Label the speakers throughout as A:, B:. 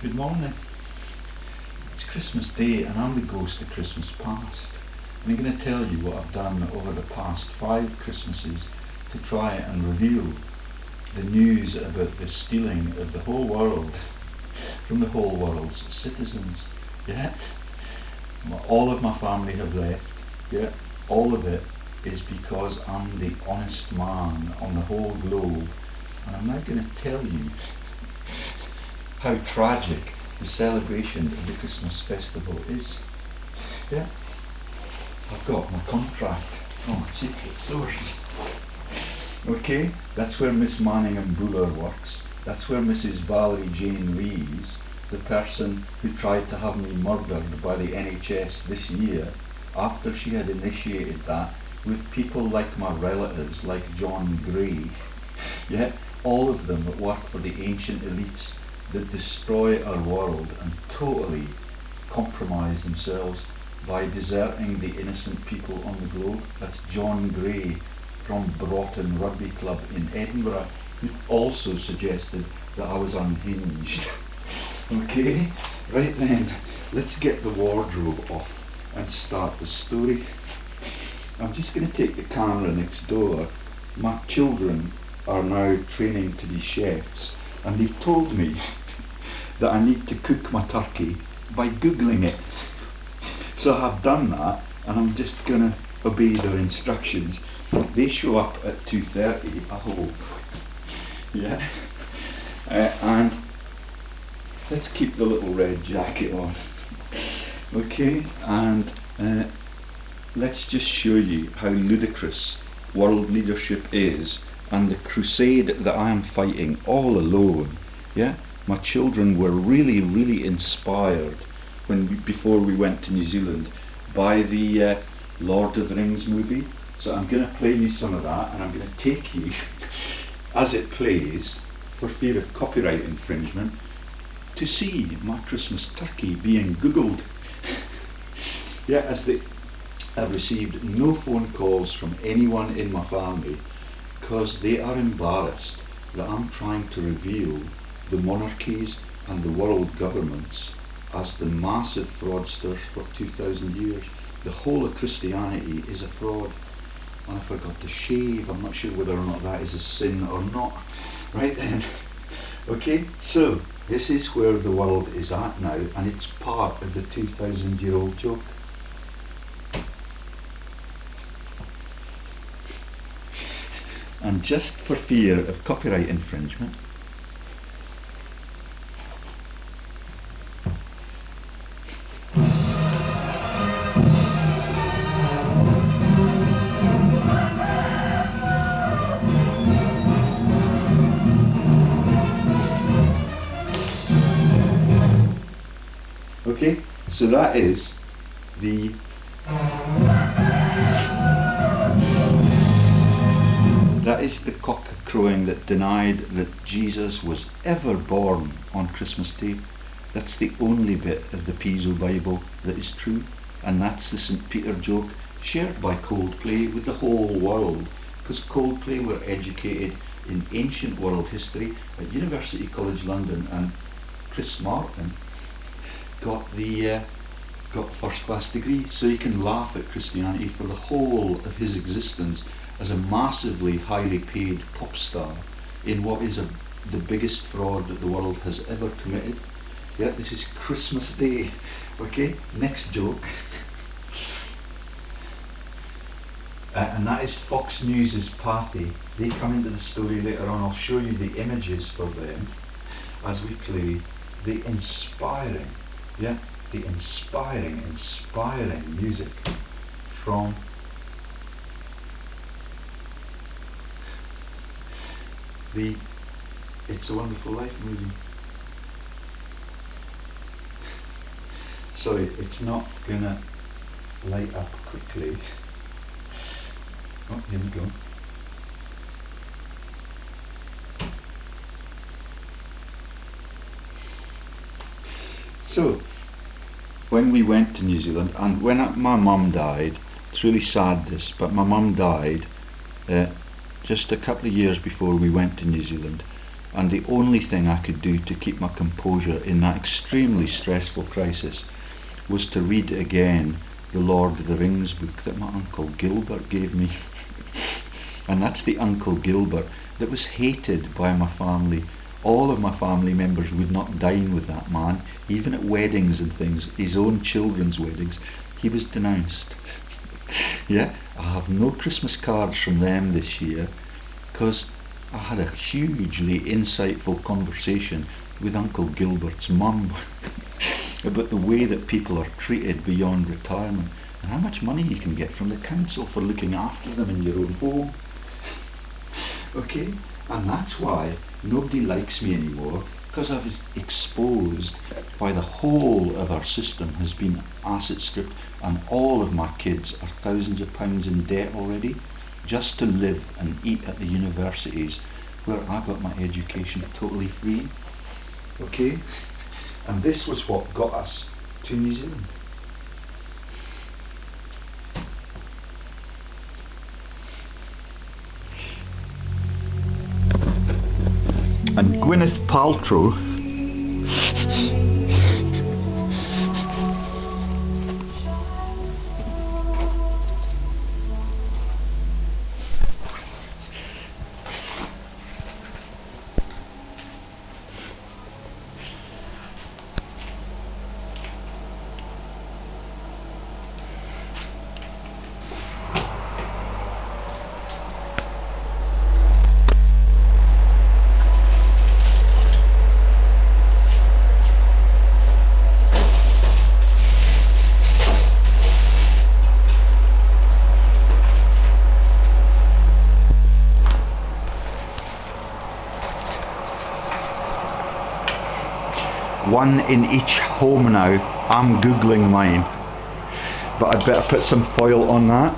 A: Good morning. It's Christmas Day and I'm the ghost of Christmas past. And I'm going to tell you what I've done over the past 5 Christmases to try and reveal the news about the stealing of the whole world from the whole world's citizens. Yeah? All of my family have left. Yeah? All of it is because I'm the honest man on the whole globe. And I'm now going to tell you how tragic the celebration of the Christmas festival is. Yeah? I've got my contract from a secret source. Okay? That's where Miss Manningham Buller works. That's where Mrs. Valerie Jane Rees, the person who tried to have me murdered by the NHS this year, after she had initiated that with people like my relatives, like John Gray. Yeah? All of them that work for the ancient elites that destroy our world and totally compromise themselves by deserting the innocent people on the globe. That's John Gray from Broughton Rugby Club in Edinburgh, who also suggested that I was unhinged. Okay, right then, let's get the wardrobe off and start the story. I'm just going to take the camera next door. My children are now training to be chefs, and they've told me that I need to cook my turkey by googling it. So I've done that, and I'm just going to obey their instructions. They show up at 2:30, I hope. Yeah. And let's keep the little red jacket on. Okay, and let's just show you how ludicrous world leadership is and the crusade that I am fighting all alone. Yeah, my children were really inspired before we went to New Zealand by the Lord of the Rings movie. So I'm going to play you some of that, and I'm going to take you as it plays, for fear of copyright infringement, to see my Christmas turkey being googled. Yeah, as I've received no phone calls from anyone in my family because they are embarrassed that I'm trying to reveal the monarchies and the world governments as the massive fraudsters for 2,000 years. The whole of Christianity is a fraud. And I forgot to shave. I'm not sure whether or not that is a sin or not. Right then. Okay, so this is where the world is at now, and it's part of the 2,000-year-old joke. And just for fear of copyright infringement, okay, so that is the cock crowing that denied that Jesus was ever born on Christmas Day. That's the only bit of the Piso Bible that is true, and that's the St. Peter joke shared by Coldplay with the whole world, because Coldplay were educated in ancient world history at University College London, and Chris Martin got first class degree, so he can laugh at Christianity for the whole of his existence as a massively highly paid pop star in what is the biggest fraud that the world has ever committed. Yeah, this is Christmas Day. Okay, next joke. And that is Fox News' Pathy. They come into the story later on. I'll show you the images for them as we play the inspiring music from the It's a Wonderful Life movie. Sorry, it's not gonna light up quickly. Oh, here we go. So, when we went to New Zealand, and when my mum died, it's really sad this, but my mum died just a couple of years before we went to New Zealand, and the only thing I could do to keep my composure in that extremely stressful crisis was to read again the Lord of the Rings book that my Uncle Gilbert gave me. And that's the Uncle Gilbert that was hated by my family. All of my family members would not dine with that man, even at weddings and things, his own children's weddings. He was denounced. Yeah, I have no Christmas cards from them this year, because I had a hugely insightful conversation with Uncle Gilbert's mum about the way that people are treated beyond retirement and how much money you can get from the council for looking after them in your own home. Okay, and that's why nobody likes me anymore, because I was exposed by the whole of our system has been asset stripped, and all of my kids are thousands of pounds in debt already, just to live and eat at the universities where I got my education totally free. Okay, and this was what got us to New Zealand. And Gwyneth Paltrow one in each home now. I'm googling mine, but I'd better put some foil on that.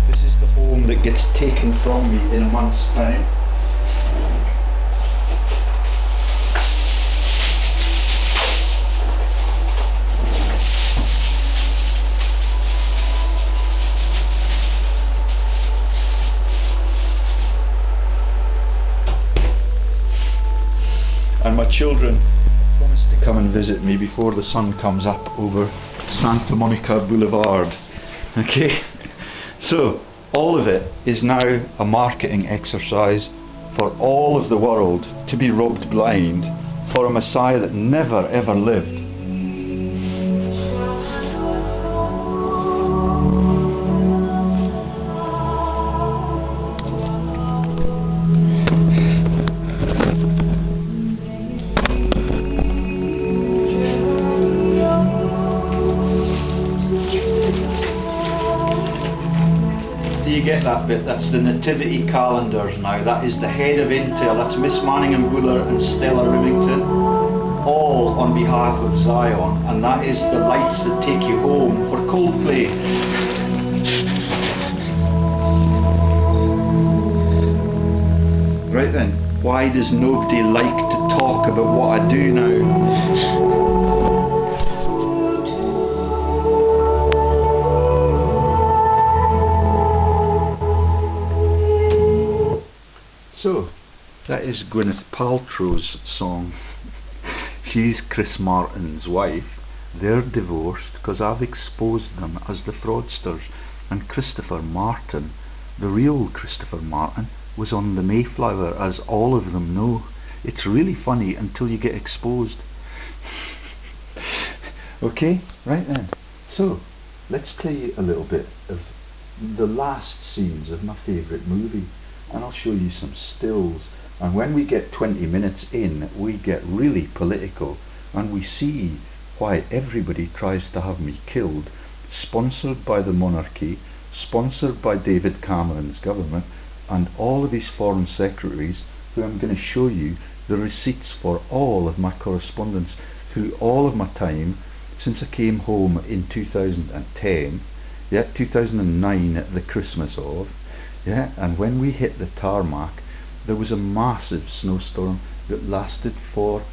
A: This is the home that gets taken from me in a month's time. And my children promised to come and visit me before the sun comes up over Santa Monica Boulevard. Okay, so all of it is now a marketing exercise for all of the world to be robbed blind for a Messiah that never ever lived. Get that bit, that's the nativity calendars now. That is the head of Intel, that's Miss Manningham Buller and Stella Remington, all on behalf of Zion, and that is the lights that take you home for Coldplay. Right then, why does nobody like to talk about what I do now? So, that is Gwyneth Paltrow's song. She's Chris Martin's wife. They're divorced because I've exposed them as the fraudsters. And Christopher Martin, the real Christopher Martin, was on the Mayflower, as all of them know. It's really funny until you get exposed. Okay, right then. So, let's play a little bit of the last scenes of my favourite movie. And I'll show you some stills, and when we get 20 minutes in we get really political and we see why everybody tries to have me killed, sponsored by the monarchy, sponsored by David Cameron's government and all of his foreign secretaries, who I'm going to show you the receipts for all of my correspondence through all of my time since I came home in 2010, 2009 at the Christmas of. Yeah, and when we hit the tarmac, there was a massive snowstorm that lasted for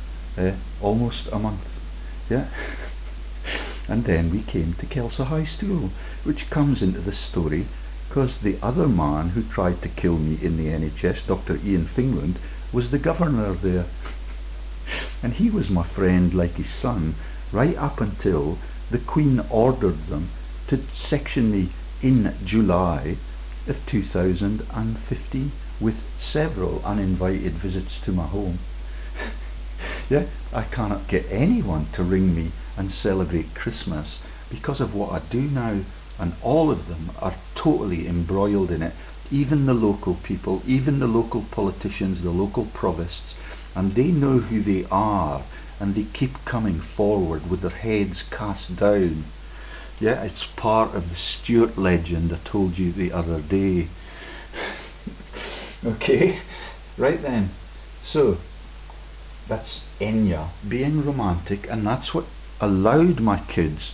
A: almost a month. Yeah, and then we came to Kelso High School, which comes into the story Because the other man who tried to kill me in the NHS, Dr. Ian Fingland, was the governor there. And he was my friend like his son, right up until the Queen ordered them to section me in July of 2015 with several uninvited visits to my home. Yeah, I cannot get anyone to ring me and celebrate Christmas because of what I do now, and all of them are totally embroiled in it, even the local people, even the local politicians, the local provosts, and they know who they are, and they keep coming forward with their heads cast down. Yeah, it's part of the Stuart legend I told you the other day. Okay, right then, so that's Enya being romantic, and that's what allowed my kids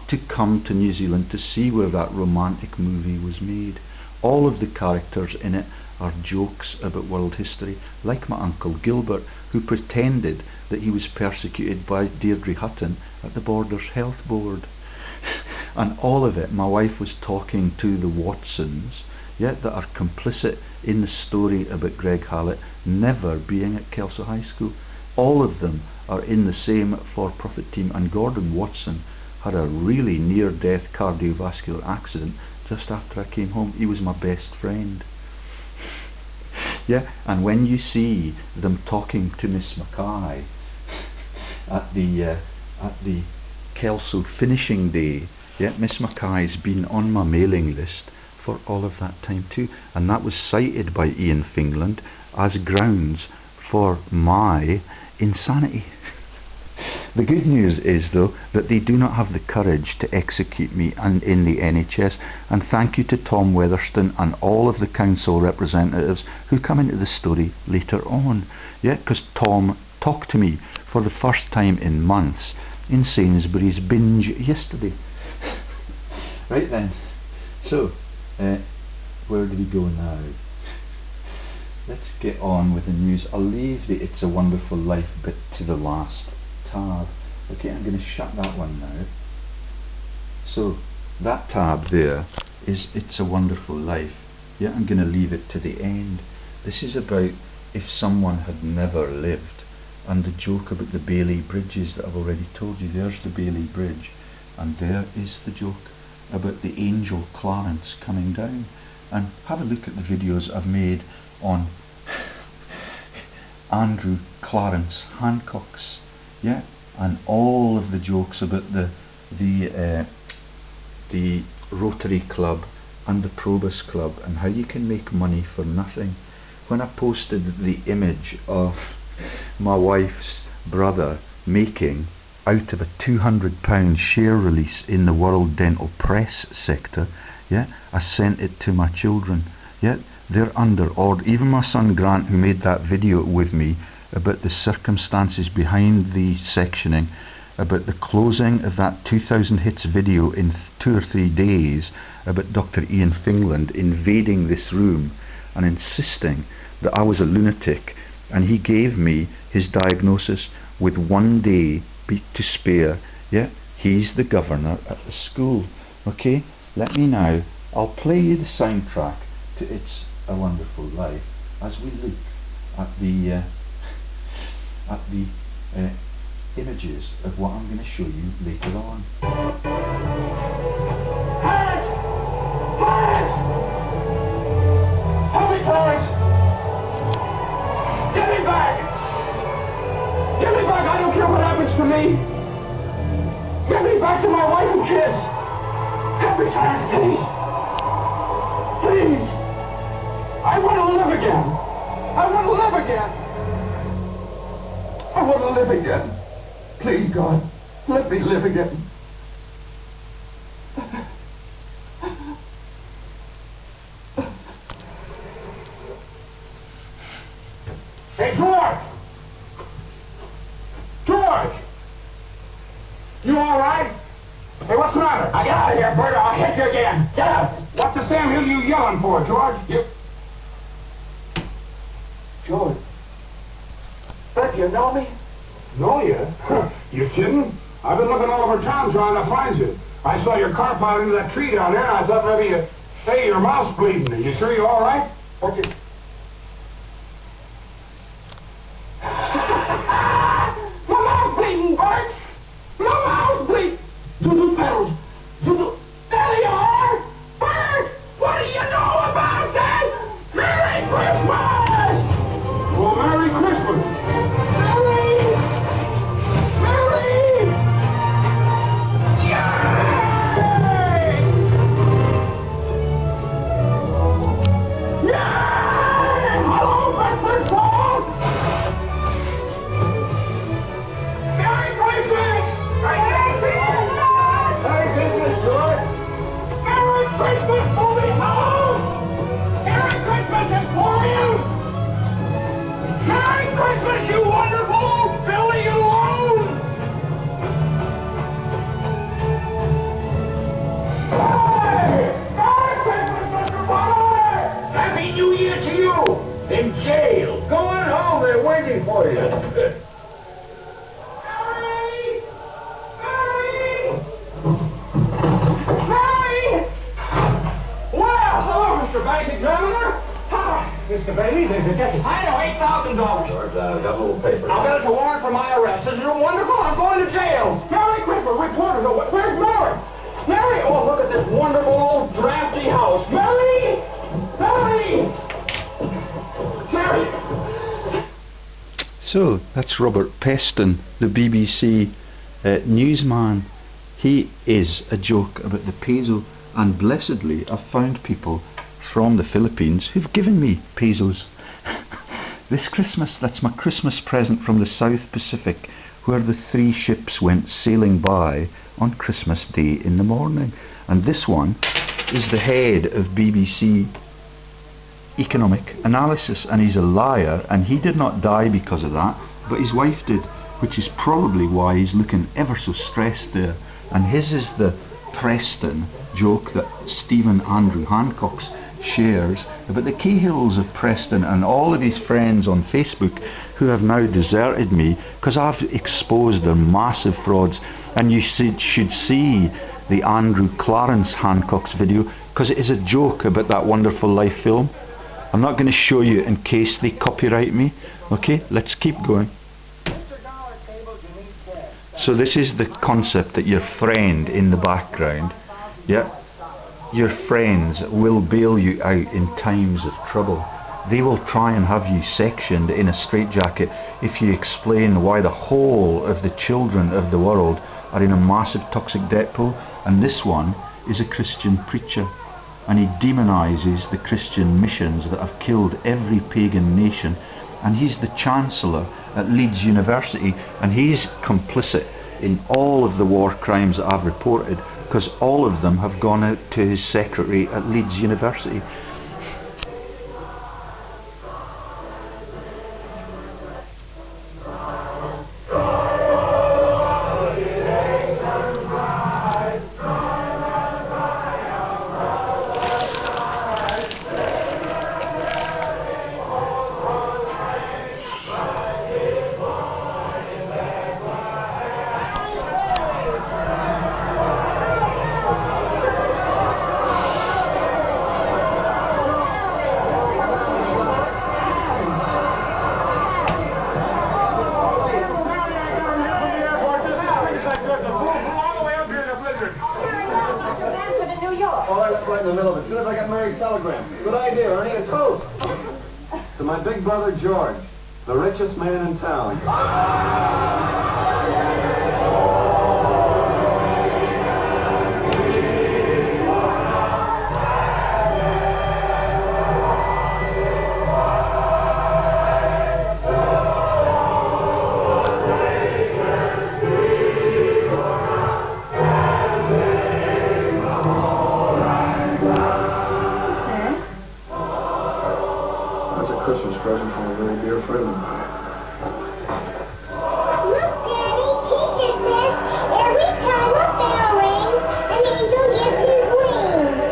A: to come to New Zealand to see where that romantic movie was made. All of the characters in it are jokes about world history, like my Uncle Gilbert, who pretended that he was persecuted by Deirdre Hutton at the Borders Health Board. And all of it, my wife was talking to the Watsons, yet that are complicit in the story about Greg Hallett never being at Kelso High School. All of them are in the same for-profit team, and Gordon Watson had a really near-death cardiovascular accident just after I came home. He was my best friend. Yeah, and when you see them talking to Miss Mackay at the Kelso finishing day, yeah, Miss Mackay's been on my mailing list for all of that time too, and that was cited by Ian Fingland as grounds for my insanity. The good news is, though, that they do not have the courage to execute me in the NHS, and thank you to Tom Weatherston and all of the council representatives who come into the story later on. Yeah, because Tom talked to me for the first time in months in Sainsbury's binge yesterday. Right then, so where do we go now? Let's get on with the news. I'll leave the It's a Wonderful Life bit to the last tab. Okay, I'm going to shut that one now. So that tab there is It's a Wonderful Life. Yeah, I'm going to leave it to the end. This is about if someone had never lived, and the joke about the Bailey Bridges that I've already told you. There's the Bailey Bridge, and there is the joke about the angel Clarence coming down. And have a look at the videos I've made on Andrew Clarence Hancock's, yeah, and all of the jokes about the Rotary Club and the Probus Club, and how you can make money for nothing. When I posted the image of my wife's brother making out of a £200 share release in the World Dental Press sector, yeah, I sent it to my children. Yeah, they're under order. Even my son Grant, who made that video with me about the circumstances behind the sectioning, about the closing of that 2000 hits video in 2 or 3 days, about Dr. Ian Fingland invading this room and insisting that I was a lunatic, and he gave me his diagnosis with 1 day to spare. Yeah, he's the governor at the school. Okay, let me now, I'll play you the soundtrack to It's a Wonderful Life as we look at the images of what I'm going to show you later on.
B: Clarence! Clarence! Help me, Clarence! Get me back! Get me back! I don't care what happens to me! Get me back to my wife and kids! Help me, Clarence, please! Please! I want to live again! I want to live again! I want to live again! Please, God, let me live again. Hey, George! George! You all right? Hey, what's the matter? Now get out of here, Bert, or I'll hit you again. Get out. What the Sam Hill you yelling for, George? You... George. Bert, you know me? Know you? You kidding? I've been looking all over town trying to find you. I saw your car piled into that tree down there, and I thought maybe you Hey, your mouth's bleeding. Are you sure you're all right? What you... My mouth's bleeding, Bert! My mouth's bleeding! Zuzu pedals! Zuzu... There you are! Bert! What do you know about that? Merry Christmas! Well, Merry Christmas! Merry! Merry! Yay! Yay! Hello, Bedford Falls! Merry Christmas! Merry Christmas! Merry Christmas, George! Merry Christmas, movie house! Merry Christmas, Emporium! Merry Christmas, you wonderful Billy alone! Hey! Merry Christmas, Mr. Butler! Happy New Year to you! In jail! Go on home, they're waiting for you. Mary! Mary! Mary! Well, hello, Mr. Bank Examiner. Hi, Mr. Bailey, there's a debt. I know, $8,000.
C: George, I've got a little paper.
B: I'll bet it's a warrant for my arrest. Isn't it wonderful? I'm going to jail. Mary Christmas, reporter. No, where's Mary? Mary! Oh, look at this wonderful old drafty house. Mary! Mary! Mary!
A: So that's Robert Peston, the BBC newsman. He is a joke about the peso, and blessedly I've found people from the Philippines who've given me pesos. This Christmas, that's my Christmas present from the South Pacific, where the 3 ships went sailing by on Christmas Day in the morning. And this one is the head of BBC Economic Analysis, and he's a liar, and he did not die because of that, but his wife did, which is probably why he's looking ever so stressed there. And his is the Preston joke that Stephen Andrew Hancock shares about the Cahills of Preston and all of his friends on Facebook who have now deserted me because I've exposed their massive frauds. And you should see the Andrew Clarence Hancock's video, because it is a joke about that Wonderful Life film. I'm not going to show you in case they copyright me. Okay, let's keep going. So this is the concept that your friend in the background, yeah, your friends will bail you out in times of trouble. They will try and have you sectioned in a straitjacket if you explain why the whole of the children of the world are in a massive toxic debt pool. And this one is a Christian preacher, and he demonises the Christian missions that have killed every pagan nation. And he's the Chancellor at Leeds University, and he's complicit in all of the war crimes that I've reported, because all of them have gone out to his secretary at Leeds University.
C: To my big brother George, the richest man in town. Christmas present from a very dear friend of mine.
D: Look, Daddy, teacher says every time a bell rings, an angel gets his wings.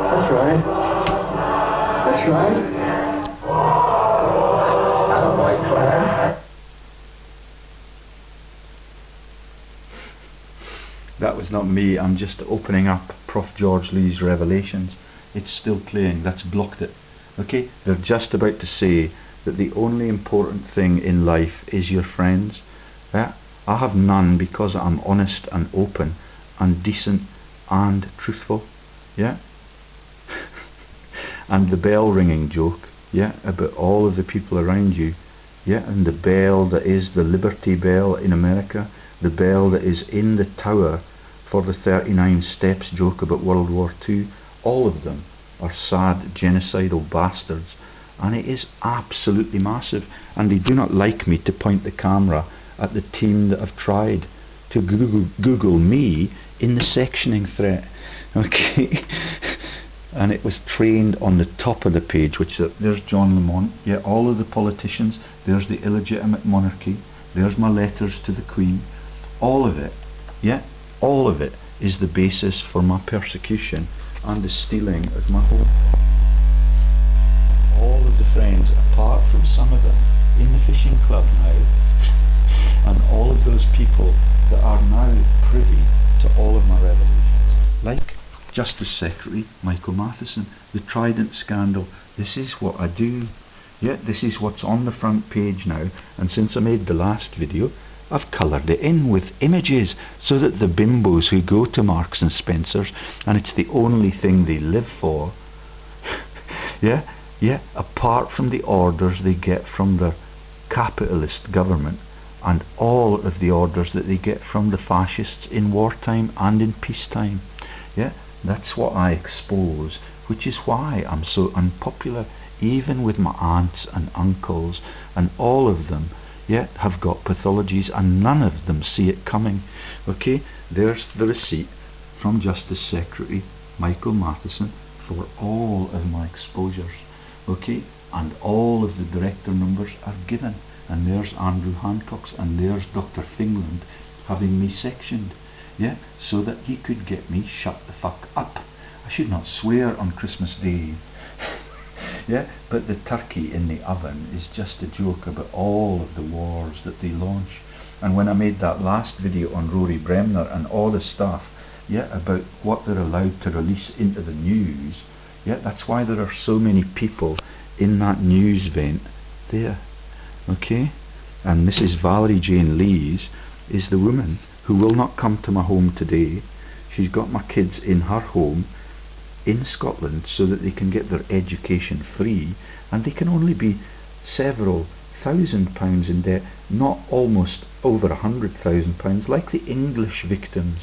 C: That's right. That's right. Attaboy, Claire.
A: That was not me, I'm just opening up Prof. George Lee's Revelations. it's still playing. That's blocked it. Okay, they're just about to say that the only important thing in life is your friends. Yeah? I have none because I'm honest and open and decent and truthful. Yeah. And the bell ringing joke, yeah, about all of the people around you, yeah, and the bell that is the Liberty Bell in America, the bell that is in the tower for the 39 steps joke about World War II, all of them are sad genocidal bastards, and it is absolutely massive, and they do not like me to point the camera at the team that have tried to Google me in the sectioning threat. Okay. And it was trained on the top of the page, which there's John Lamont, yeah, all of the politicians, there's the illegitimate monarchy, there's my letters to the Queen, all of it, yeah, all of it is the basis for my persecution and the stealing of my home. All of the friends, apart from some of them in the fishing club now, and all of those people that are now privy to all of my revelations, like Justice Secretary Michael Matheson, the Trident scandal. This is what I do. Yeah, this is what's on the front page now, and since I made the last video, I've coloured it in with images so that the bimbos who go to Marks and Spencer's, and it's the only thing they live for, yeah, apart from the orders they get from their capitalist government and all of the orders that they get from the fascists in wartime and in peacetime, yeah, that's what I expose, which is why I'm so unpopular, even with my aunts and uncles, and all of them, yeah, have got pathologies, and none of them see it coming. Okay, there's the receipt from Justice Secretary Michael Matheson for all of my exposures. Okay, and all of the director numbers are given, and there's Andrew Hancock's, and there's Dr. Fingland having me sectioned. Yeah, so that he could get me shut the fuck up. I should not swear on Christmas Day. Yeah, but the turkey in the oven is just a joke about all of the wars that they launch. And when I made that last video on Rory Bremner and all the stuff, yeah, about what they're allowed to release into the news, yeah, that's why there are so many people in that news vent there. Okay, and this is Valerie Jane Lees, is the woman who will not come to my home today. She's got my kids in her home in Scotland so that they can get their education free, and they can only be several £1,000 in debt, not almost over £100,000 like the English victims.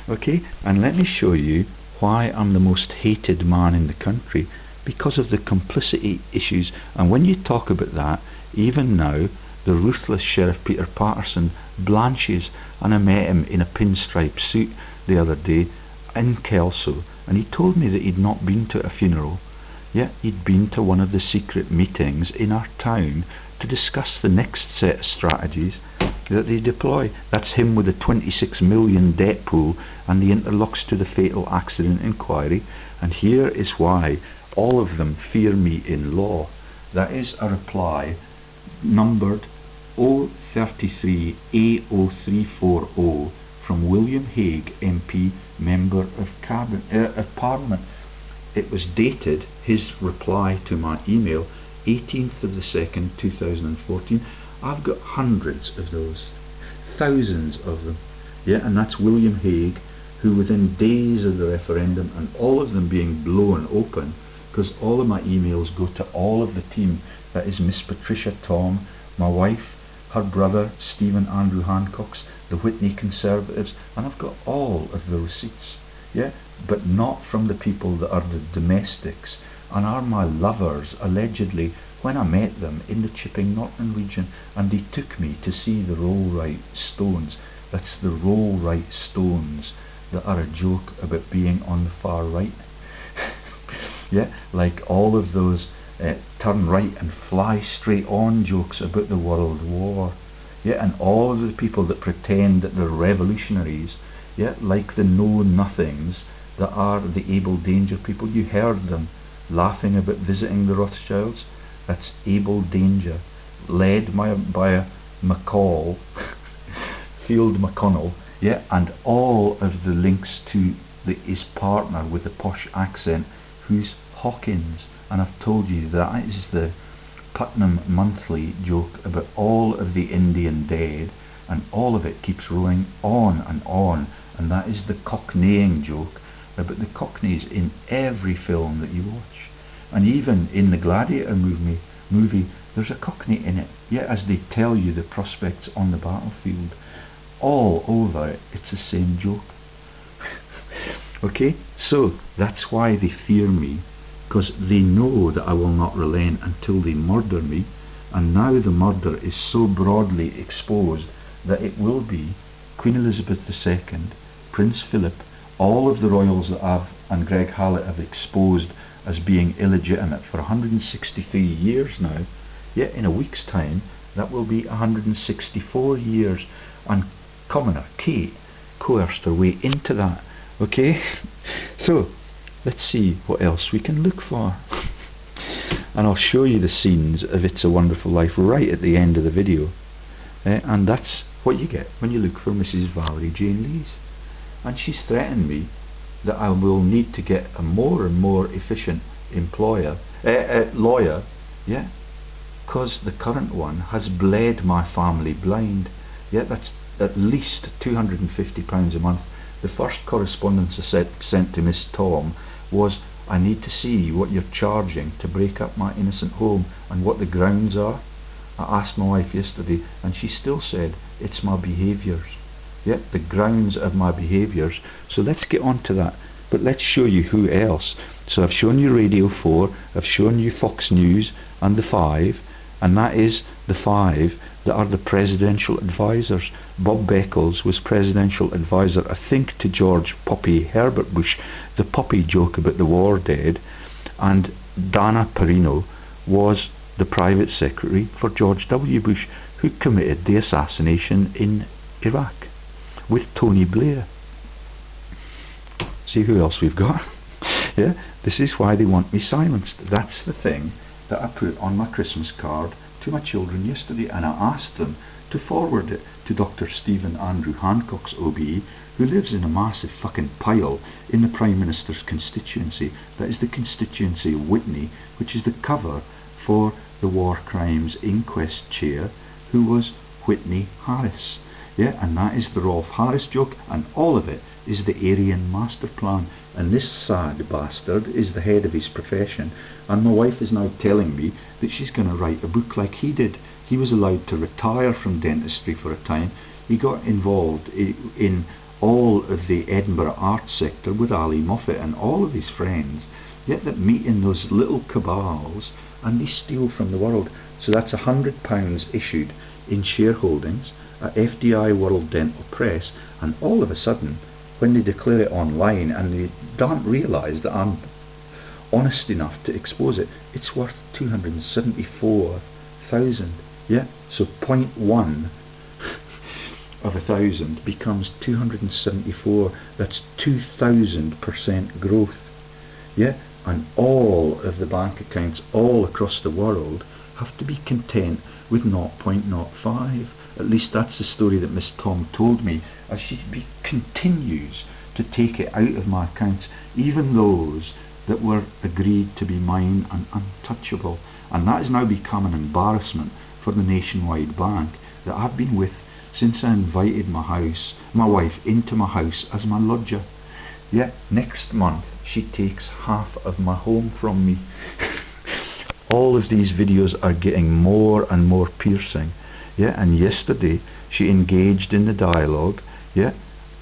A: Okay, and let me show you why I'm the most hated man in the country, because of the complicity issues. And when you talk about that, even now, the ruthless Sheriff Peter Patterson blanches, and I met him in a pinstripe suit the other day in Kelso, and he told me that he'd not been to a funeral. Yeah, he'd been to one of the secret meetings in our town to discuss the next set of strategies that they deploy. That's him with the 26 million debt pool and the interlocks to the fatal accident inquiry. And here is why all of them fear me in law. That is a reply numbered 033 A0340 from William Hague MP, Member of Parliament. It was dated, his reply to my email, 18th of the 2nd 2014. I've got hundreds of those, thousands of them, yeah, and that's William Hague, who within days of the referendum and all of them being blown open, because all of my emails go to all of the team, that is Miss Patricia Tom, my wife, her brother Stephen Andrew Hancock's, the Whitney Conservatives, and I've got all of the receipts, yeah, but not from the people that are the domestics and are my lovers, allegedly, when I met them in the Chipping Norton region, and they took me to see the Rollright Stones. That's the Rollright Stones that are a joke about being on the far right. Yeah, like all of those turn right and fly straight on jokes about the World War. Yeah, and all of the people that pretend that they're revolutionaries, yeah, like the know-nothings that are the Able Danger people. You heard them laughing about visiting the Rothschilds. That's Able Danger, led by a McCall, Field McConnell, yeah, and all of the links to his partner with the posh accent, who's Hawkins. And I've told you that is the Putnam Monthly joke about all of the Indian dead, and all of it keeps rolling on, and that is the Cockneying joke about the Cockneys in every film that you watch. And even in the Gladiator movie there's a Cockney in it, yet as they tell you the prospects on the battlefield, all over it, it's the same joke. Okay, so that's why they fear me, because they know that I will not relent until they murder me. And now the murder is so broadly exposed that it will be Queen Elizabeth II, Prince Philip, all of the royals that I've and Greg Hallett have exposed as being illegitimate for 163 years now. Yet in a week's time that will be 164 years, and Commoner Kate coerced her way into that. Okay, so let's see what else we can look for. And I'll show you the scenes of It's a Wonderful Life right at the end of the video. And that's what you get when you look for Mrs. Valerie Jane Lees. And she's threatened me that I will need to get a more and more efficient lawyer, yeah, because the current one has bled my family blind. Yeah, that's at least £250 a month. The first correspondence I sent to Miss Tom was, I need to see what you're charging to break up my innocent home and what the grounds are. I asked my wife yesterday and she still said, it's my behaviours. Yep, the grounds of my behaviours. So let's get on to that. But let's show you who else. So I've shown you Radio 4, I've shown you Fox News and the 5, and that is the 5 that are the presidential advisors. Bob Beckles was presidential advisor, I think, to George Poppy Herbert Bush, the puppy joke about the war dead, and Dana PERINO was the private secretary for George W. Bush, who committed the assassination in Iraq with Tony Blair. See who else we've got? Yeah, this is why they want me silenced. That's the thing that I put on my Christmas card to my children yesterday, and I asked them to forward it to Dr. Stephen Andrew Hancock's OBE, who lives in a massive fucking pile in the Prime Minister's constituency. That is the constituency of Whitney, which is the cover for the War Crimes Inquest chair, who was Whitney Harris. Yeah, and that is the Rolf Harris joke, and all of it is the Aryan master plan. And this sad bastard is the head of his profession, and my wife is now telling me that she's going to write a book like he did. He was allowed to retire from dentistry for a time. He got involved in all of the Edinburgh arts sector with Ali Moffat and all of his friends, yet that meet in those little cabals and they steal from the world. So that's £100 issued in shareholdings at FDI World Dental Press, and all of a sudden when they declare it online and they don't realise that I'm honest enough to expose it, it's worth 274,000. Yeah, so 0.1 of 1,000 becomes 274. That's 2,000% growth. Yeah, and all of the bank accounts all across the world have to be content with 0.05. At least that's the story that Miss Tom told me, as she continues to take it out of my accounts, even those that were agreed to be mine and untouchable. And that has now become an embarrassment for the Nationwide Bank that I've been with since I invited my wife into my house as my lodger. Yeah, next month she takes half of my home from me. All of these videos are getting more and more piercing. Yeah, and yesterday she engaged in the dialogue. Yeah,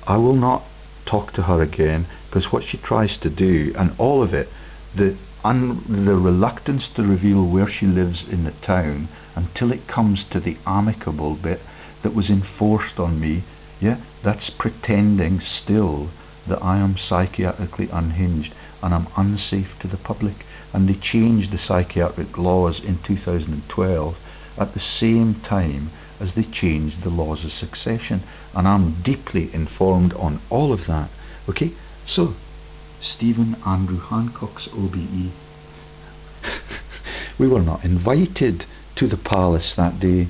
A: I will not talk to her again, because what she tries to do, and all of it, the reluctance to reveal where she lives in the town until it comes to the amicable bit that was enforced on me, yeah, that's pretending still that I am psychiatrically unhinged and I'm unsafe to the public. And they changed the psychiatric laws in 2012 at the same time as they changed the laws of succession, and I'm deeply informed on all of that. Okay, so Stephen Andrew Hancock's OBE. We were not invited to the palace that day.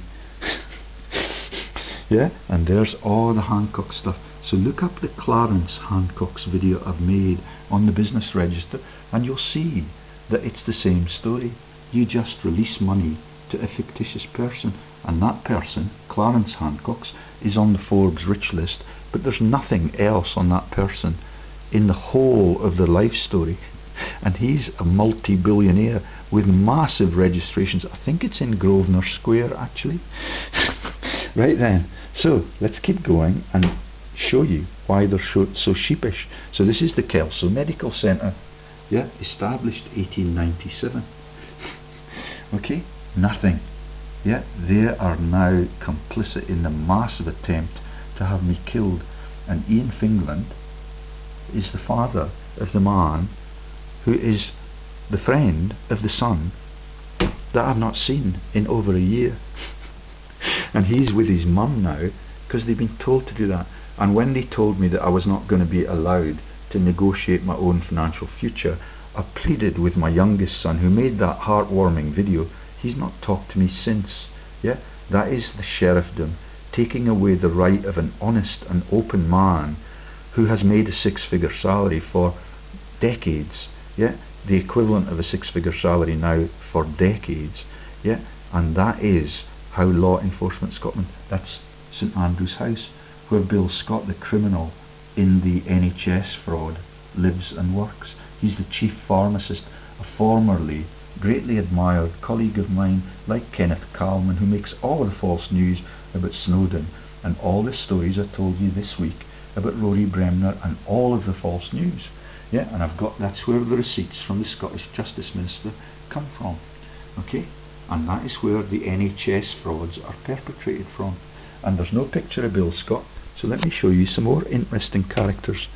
A: Yeah, and there's all the Hancock stuff. So look up the Clarence Hancock's video I've made on the business register, and you'll see that it's the same story. You just release money to a fictitious person, and that person, Clarence Hancock's, is on the Forbes rich list, but there's nothing else on that person in the whole of their life story. And he's a multi-billionaire with massive registrations. I think it's in Grosvenor Square, actually. Right then, so let's keep going and show you why they're so sheepish. So this is the Kelso Medical Centre, yeah, established 1897. Okay, nothing. Yeah, they are now complicit in the massive attempt to have me killed. And Ian Fingland is the father of the man who is the friend of the son that I've not seen in over a year. And he's with his mum now because they've been told to do that. And when they told me that I was not going to be allowed to negotiate my own financial future, I pleaded with my youngest son, who made that heartwarming video. He's not talked to me since. Yeah, that is the sheriffdom, taking away the right of an honest and open man who has made a six-figure salary for decades. Yeah, the equivalent of a six-figure salary now for decades. Yeah, and that is how law enforcement Scotland, that's St Andrew's House, where Bill Scott, the criminal in the NHS fraud, lives and works. He's the chief pharmacist, a formerly greatly admired colleague of mine like Kenneth Calum, who makes all the false news about Snowden and all the stories I told you this week about Rory Bremner and all of the false news. Yeah, and that's where the receipts from the Scottish Justice Minister come from. Okay, and that is where the NHS frauds are perpetrated from. And there's no picture of Bill Scott, so let me show you some more interesting characters.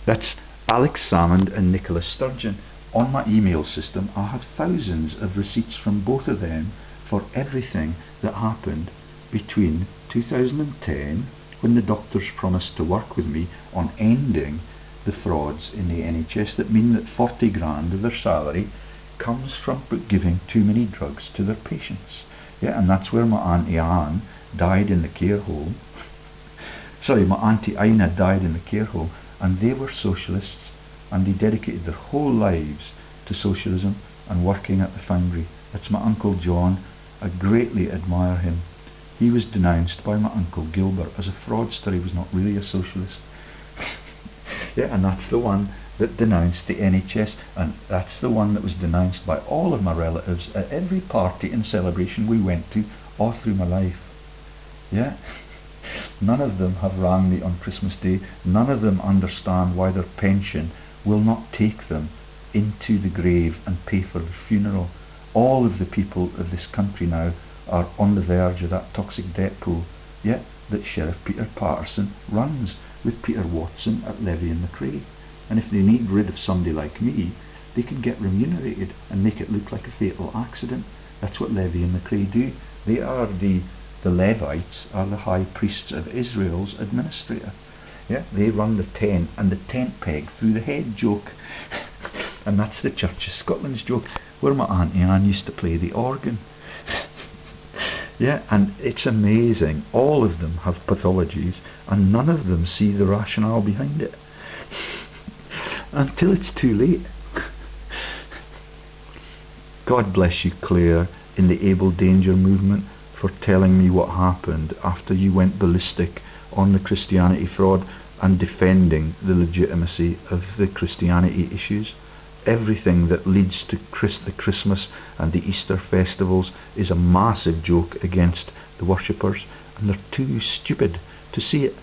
A: That's Alex Salmond and Nicola Sturgeon. On my email system I have thousands of receipts from both of them for everything that happened between 2010, when the doctors promised to work with me on ending the frauds in the NHS that mean that 40 grand of their salary comes from giving too many drugs to their patients. Yeah, and that's where my Auntie Anne died in the care home. Sorry, my Auntie Ina died in the care home, and they were socialists, and they dedicated their whole lives to socialism and working at the foundry. That's my Uncle John. I greatly admire him. He was denounced by my Uncle Gilbert as a fraudster. He was not really a socialist. Yeah, and that's the one that denounced the NHS, and that's the one that was denounced by all of my relatives at every party and celebration we went to all through my life. Yeah, none of them have rang me on Christmas Day. None of them understand why their pension will not take them into the grave and pay for the funeral. All of the people of this country now are on the verge of that toxic debt pool, yeah, that Sheriff Peter Patterson runs with Peter Watson at Levy and McRae. And if they need rid of somebody like me, they can get remunerated and make it look like a fatal accident. That's what Levy and McRae do. They are the Levites are the high priests of Israel's administrator. Yeah, they run the tent and the tent peg through the head joke. And that's the Church of Scotland's joke, where my Auntie Anne used to play the organ. Yeah, and it's amazing. All of them have pathologies and none of them see the rationale behind it. Until it's too late. God bless you, Claire, in the Able Danger movement, for telling me what happened after you went ballistic on the Christianity fraud and defending the legitimacy of the Christianity issues. Everything that leads to the Christmas and the Easter festivals is a massive joke against the worshippers, and they're too stupid to see it.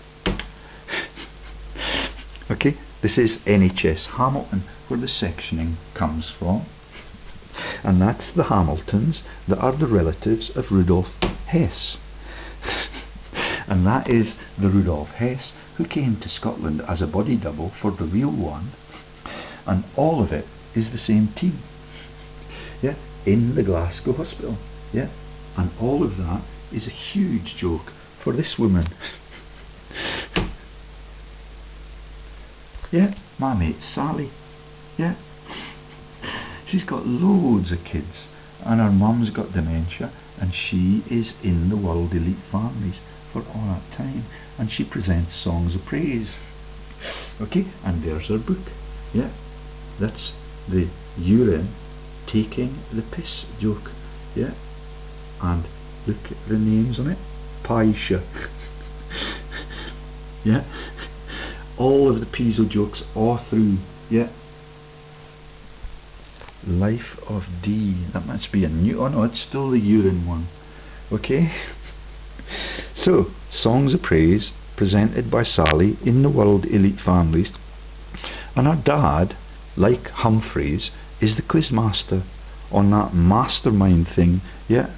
A: Okay, this is NHS Hamilton, where the sectioning comes from. And that's the Hamiltons that are the relatives of Rudolf Hess. And that is the Rudolf Hess who came to Scotland as a body double for the real one. And all of it is the same team. Yeah, in the Glasgow hospital. Yeah, and all of that is a huge joke for this woman. Yeah, my mate Sally. Yeah, she's got loads of kids, and her mum's got dementia, and she is in the World Elite Families, for all that time, and she presents songs of praise. Okay, and there's her book. Yeah, that's the urine taking the piss joke. Yeah, and look at the names on it. Paisha. Yeah, all of the Pizzo jokes all through. Yeah, Life of D. That must be a new. Oh no, it's still the urine one. Okay. So, songs of praise presented by Sally in the World Elite Families, and her dad, like Humphreys, is the quizmaster on that mastermind thing. Yeah.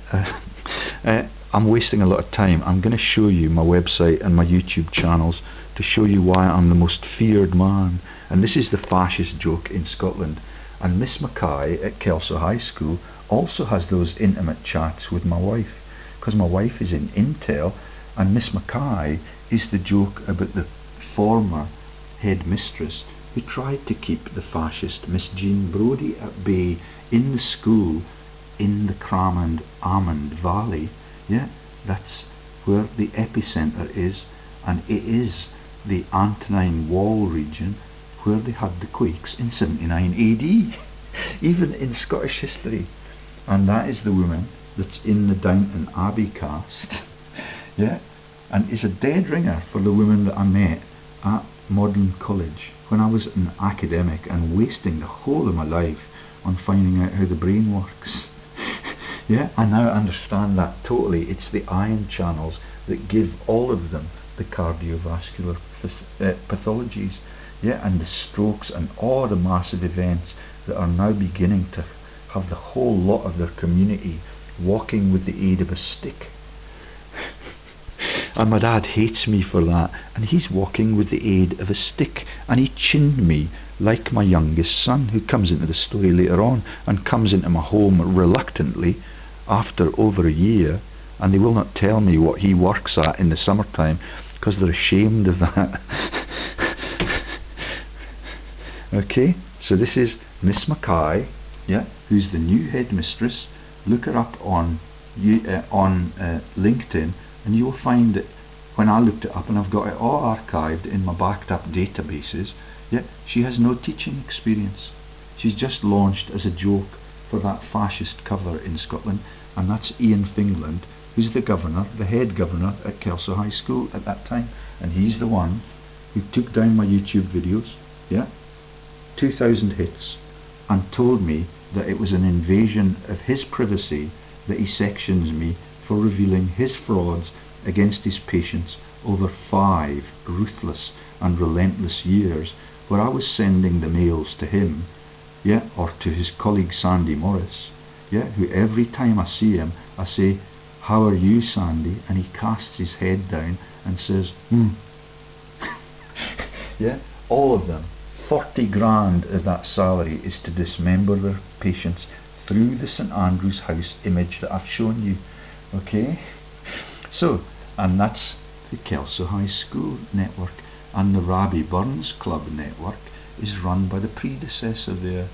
A: I'm wasting a lot of time. I'm going to show you my website and my YouTube channels to show you why I'm the most feared man. And this is the fascist joke in Scotland. And Miss Mackay at Kelso High School also has those intimate chats with my wife, because my wife is in Intel, and Miss Mackay is the joke about the former headmistress who tried to keep the fascist Miss Jean Brodie at bay in the school in the Cramond Almond Valley. Yeah, that's where the epicentre is, and it is the Antonine Wall region where they had the quakes in 79 AD, even in Scottish history. And that is the woman that's in the Downton Abbey cast. Yeah, and is a dead ringer for the woman that I met at Modern College when I was an academic and wasting the whole of my life on finding out how the brain works. Yeah, I now understand that totally. It's the ion channels that give all of them the cardiovascular pathologies. Yeah, and the strokes and all the massive events that are now beginning to have the whole lot of their community walking with the aid of a stick. And my dad hates me for that, and he's walking with the aid of a stick, and he chinned me like my youngest son, who comes into the story later on and comes into my home reluctantly after over a year, and they will not tell me what he works at in the summertime because they're ashamed of that. Okay, so this is Miss Mackay, yeah, who's the new headmistress. Look her up on LinkedIn, and you'll find it. When I looked it up, and I've got it all archived in my backed up databases, yeah, she has no teaching experience. She's just launched as a joke for that fascist cover in Scotland, and that's Ian Fingland, who's the governor, the head governor at Kelso High School at that time, and he's the one who took down my YouTube videos, yeah, 2,000 hits, and told me that it was an invasion of his privacy that he sections me for revealing his frauds against his patients over 5 ruthless and relentless years, where I was sending the mails to him, yeah, or to his colleague Sandy Morris, yeah, who every time I see him I say, "How are you, Sandy?" and he casts his head down and says, Yeah, all of them. 40 grand of that salary is to dismember their patients through the St Andrew's House image that I've shown you. Okay, so, and that's the Kelso High School network, and the Rabbie Burns Club network is run by the predecessor there.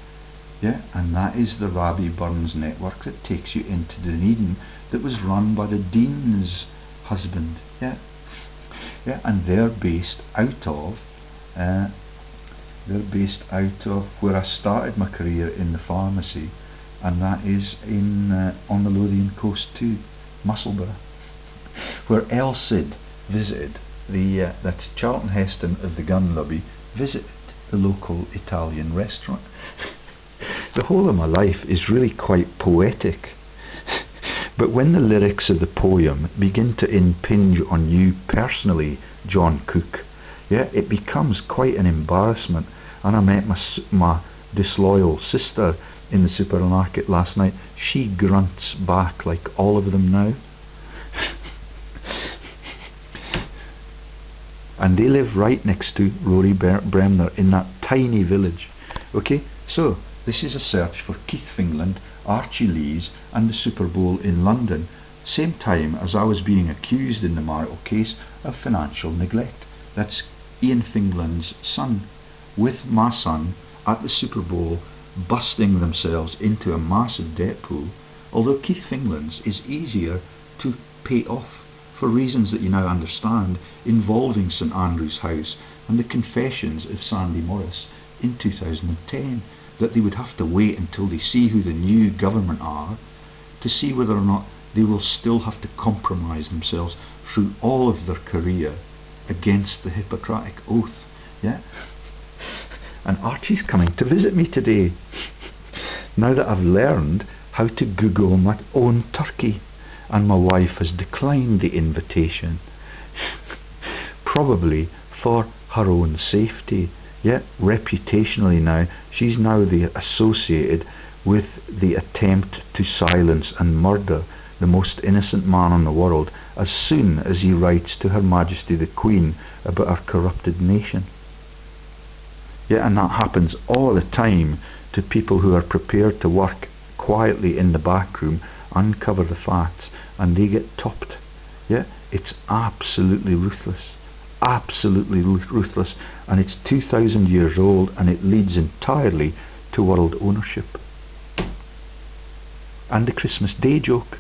A: Yeah, and that is the Rabbie Burns network that takes you into Dunedin, that was run by the Dean's husband. Yeah, yeah, and they're based out of where I started my career in the pharmacy, and that is in on the Lothian coast too, Musselburgh, where Elsid visited the that's Charlton Heston of the gun lobby visited the local Italian restaurant. The whole of my life is really quite poetic, but when the lyrics of the poem begin to impinge on you personally, John Cook, yeah, it becomes quite an embarrassment. And I met my disloyal sister in the supermarket last night. She grunts back like all of them now. And they live right next to Rory Bremner in that tiny village. Okay, so this is a search for Keith Fingland, Archie Lees and the Super Bowl in London, same time as I was being accused in the marital case of financial neglect. That's Ian Fingland's son, with my son at the Super Bowl busting themselves into a massive debt pool, although Keith Fingland's is easier to pay off for reasons that you now understand, involving St Andrew's House and the confessions of Sandy Morris in 2010, that they would have to wait until they see who the new government are to see whether or not they will still have to compromise themselves through all of their career against the Hippocratic Oath. Yeah? And Archie's coming to visit me today, now that I've learned how to Google my own turkey, and my wife has declined the invitation, probably for her own safety. Yet reputationally now, she's now associated with the attempt to silence and murder the most innocent man in the world as soon as he writes to Her Majesty the Queen about our corrupted nation. Yeah, and that happens all the time to people who are prepared to work quietly in the back room, uncover the facts, and they get topped. Yeah, it's absolutely ruthless. Absolutely ruthless, and it's 2,000 years old, and it leads entirely to world ownership. And the Christmas Day joke.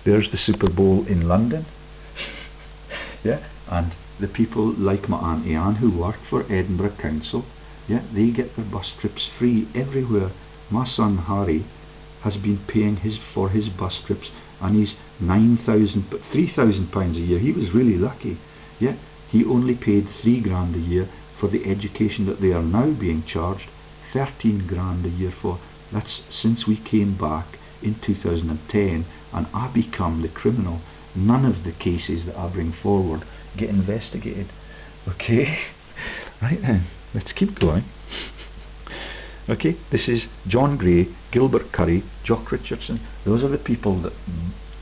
A: There's the Super Bowl in London. Yeah, and the people like my Auntie Anne who work for Edinburgh Council, yeah, they get their bus trips free everywhere. My son Harry has been paying for his bus trips, and he's £3,000 a year. He was really lucky. Yeah, he only paid £3,000 a year for the education that they are now being charged £13,000 a year for. That's since we came back in 2010, and I become the criminal. None of the cases that I bring forward get investigated. Okay, right then, let's keep going. Okay, this is John Gray, Gilbert Curry, Jock Richardson. Those are the people that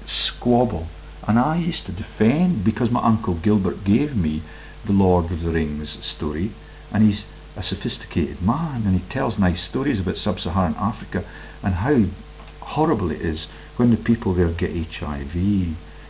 A: squabble. And I used to defend, because my uncle Gilbert gave me the Lord of the Rings story, and he's a sophisticated man, and he tells nice stories about sub-Saharan Africa and how horrible it is when the people there get HIV.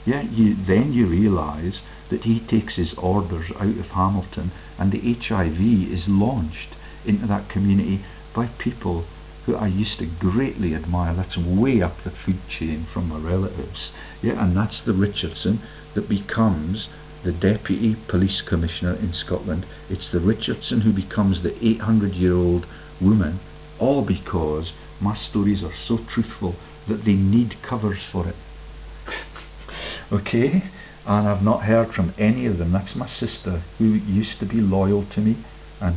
A: Yeah, then you realise that he takes his orders out of Hamilton, and the HIV is launched into that community by people who I used to greatly admire. That's way up the food chain from my relatives. Yeah, and that's the Richardson that becomes the Deputy Police Commissioner in Scotland. It's the Richardson who becomes the 800-year-old woman, all because my stories are so truthful that they need covers for it. Okay, and I've not heard from any of them. That's my sister, who used to be loyal to me, and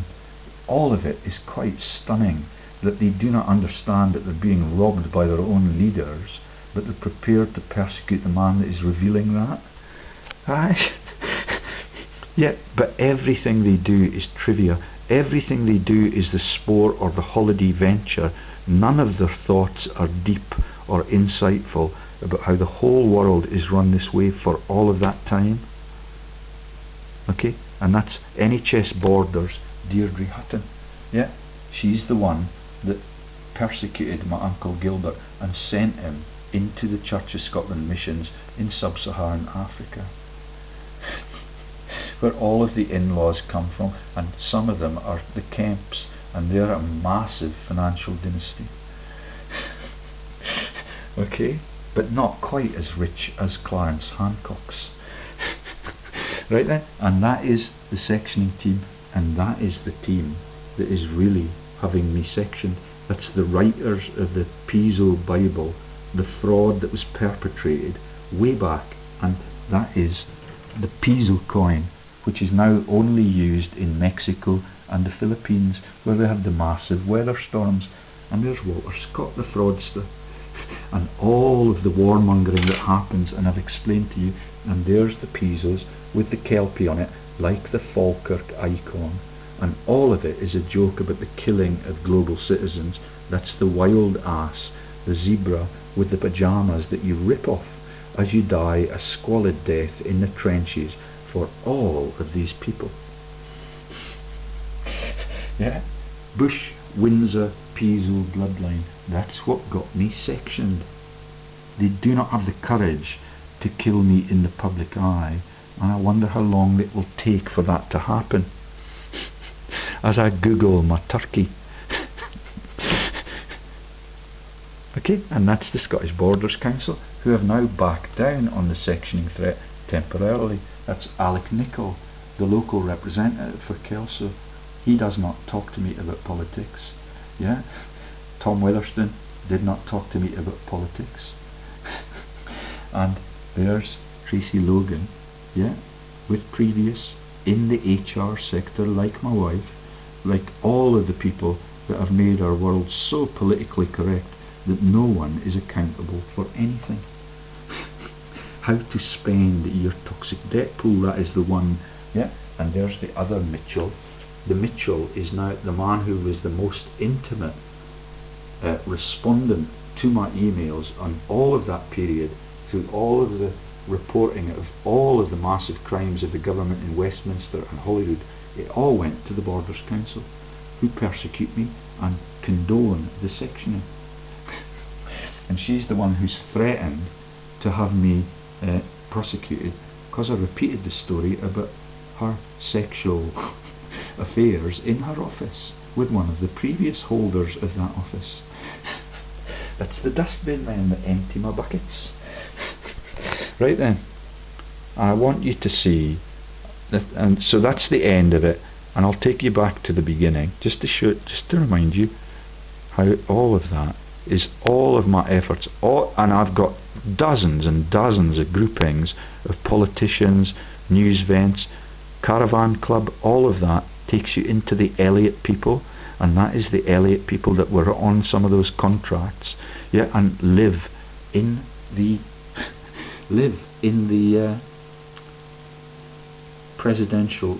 A: all of it is quite stunning, that they do not understand that they're being robbed by their own leaders, but they're prepared to persecute the man that is revealing that. Right? Yeah, but everything they do is trivia. Everything they do is the sport or the holiday venture. None of their thoughts are deep or insightful about how the whole world is run this way for all of that time. Okay, and that's NHS Borders, Deirdre Hutton. Yeah, she's the one that persecuted my uncle Gilbert and sent him into the Church of Scotland missions in sub-Saharan Africa, where all of the in-laws come from, and some of them are the Kemps, and they're a massive financial dynasty. Okay, but not quite as rich as Clarence Hancock's. Right then, and that is the sectioning team, and that is the team that is really having me sectioned. That's the writers of the Piso Bible, the fraud that was perpetrated way back, and that is the Piso coin, which is now only used in Mexico and the Philippines, where they have the massive weather storms. And there's Walter Scott, the fraudster, and all of the warmongering that happens, and I've explained to you. And there's the Pisos with the Kelpie on it, like the Falkirk icon, and all of it is a joke about the killing of global citizens. That's the wild ass, the zebra with the pyjamas that you rip off as you die a squalid death in the trenches for all of these people. Yeah, Bush, Windsor, Piso bloodline. That's what got me sectioned. They do not have the courage to kill me in the public eye, and I wonder how long it will take for that to happen as I Google my turkey. Okay, and that's the Scottish Borders Council, who have now backed down on the sectioning threat temporarily. That's Alec Nichol, the local representative for Kelso. He does not talk to me about politics. Yeah, Tom Weatherston did not talk to me about politics. And there's Tracy Logan, yeah, with previous in the HR sector, like my wife, like all of the people that have made our world so politically correct that no one is accountable for anything. How to spend your toxic debt pool, that is the one, yeah. And there's the other Mitchell. The Mitchell is now the man who was the most intimate respondent to my emails on all of that period, through all of the reporting of all of the massive crimes of the government in Westminster and Holyrood. It all went to the Borders Council, who persecute me and condone the sectioning. And she's the one who's threatened to have me prosecuted because I repeated the story about her sexual affairs in her office with one of the previous holders of that office. That's the dustbin men that empty my buckets. Right then, I want you to see that, and so that's the end of it, and I'll take you back to the beginning just to show, just to remind you how all of that is all of my efforts, and I've got dozens and dozens of groupings of politicians, news vents, Caravan Club. All of that takes you into the Elliott people, and that is the Elliott people that were on some of those contracts, yeah, and live in the presidential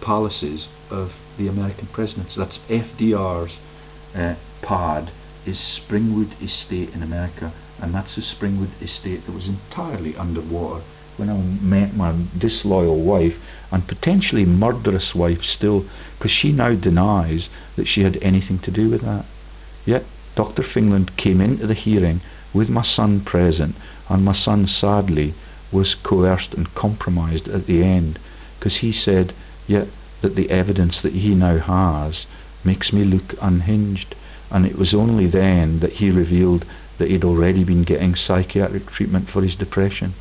A: palaces of the American presidents. That's FDR's pad is Springwood Estate in America, and that's a Springwood Estate that was entirely underwater when I met my disloyal wife and potentially murderous wife still, because she now denies that she had anything to do with that. Yet Dr. Fingland came into the hearing with my son present, and my son sadly was coerced and compromised at the end, because he said, yeah, that the evidence that he now has makes me look unhinged. And it was only then that he revealed that he'd already been getting psychiatric treatment for his depression.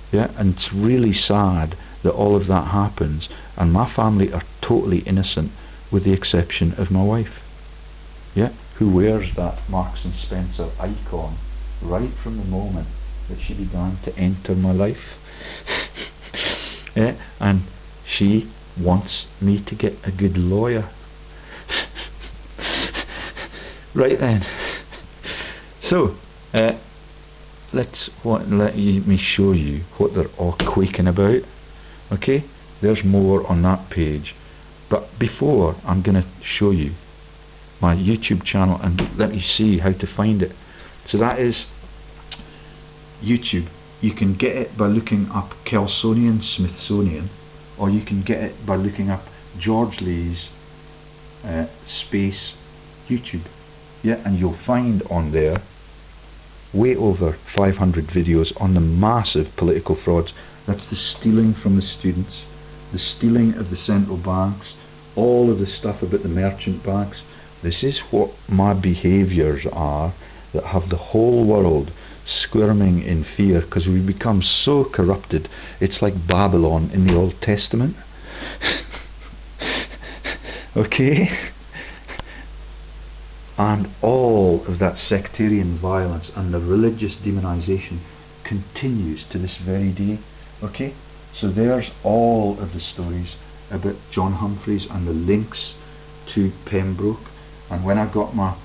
A: Yeah, and it's really sad that all of that happens, and my family are totally innocent with the exception of my wife, yeah, who wears that Marks and Spencer icon right from the moment that she began to enter my life. Yeah, and she wants me to get a good lawyer. Right then, so let me show you what they're all quaking about. Okay, there's more on that page, but before I'm going to show you my YouTube channel and let you see how to find it. So that is YouTube. You can get it by looking up Kelsonian Smithsonian, or you can get it by looking up George Lee's space YouTube. Yeah, and you'll find on there way over 500 videos on the massive political frauds. That's the stealing from the students, the stealing of the central banks, all of the stuff about the merchant banks. This is what my behaviours are that have the whole world squirming in fear, because we've become so corrupted. It's like Babylon in the Old Testament. Okay? And all of that sectarian violence and the religious demonization continues to this very day. Okay, so there's all of the stories about John Humphreys and the links to Pembroke. And when I got my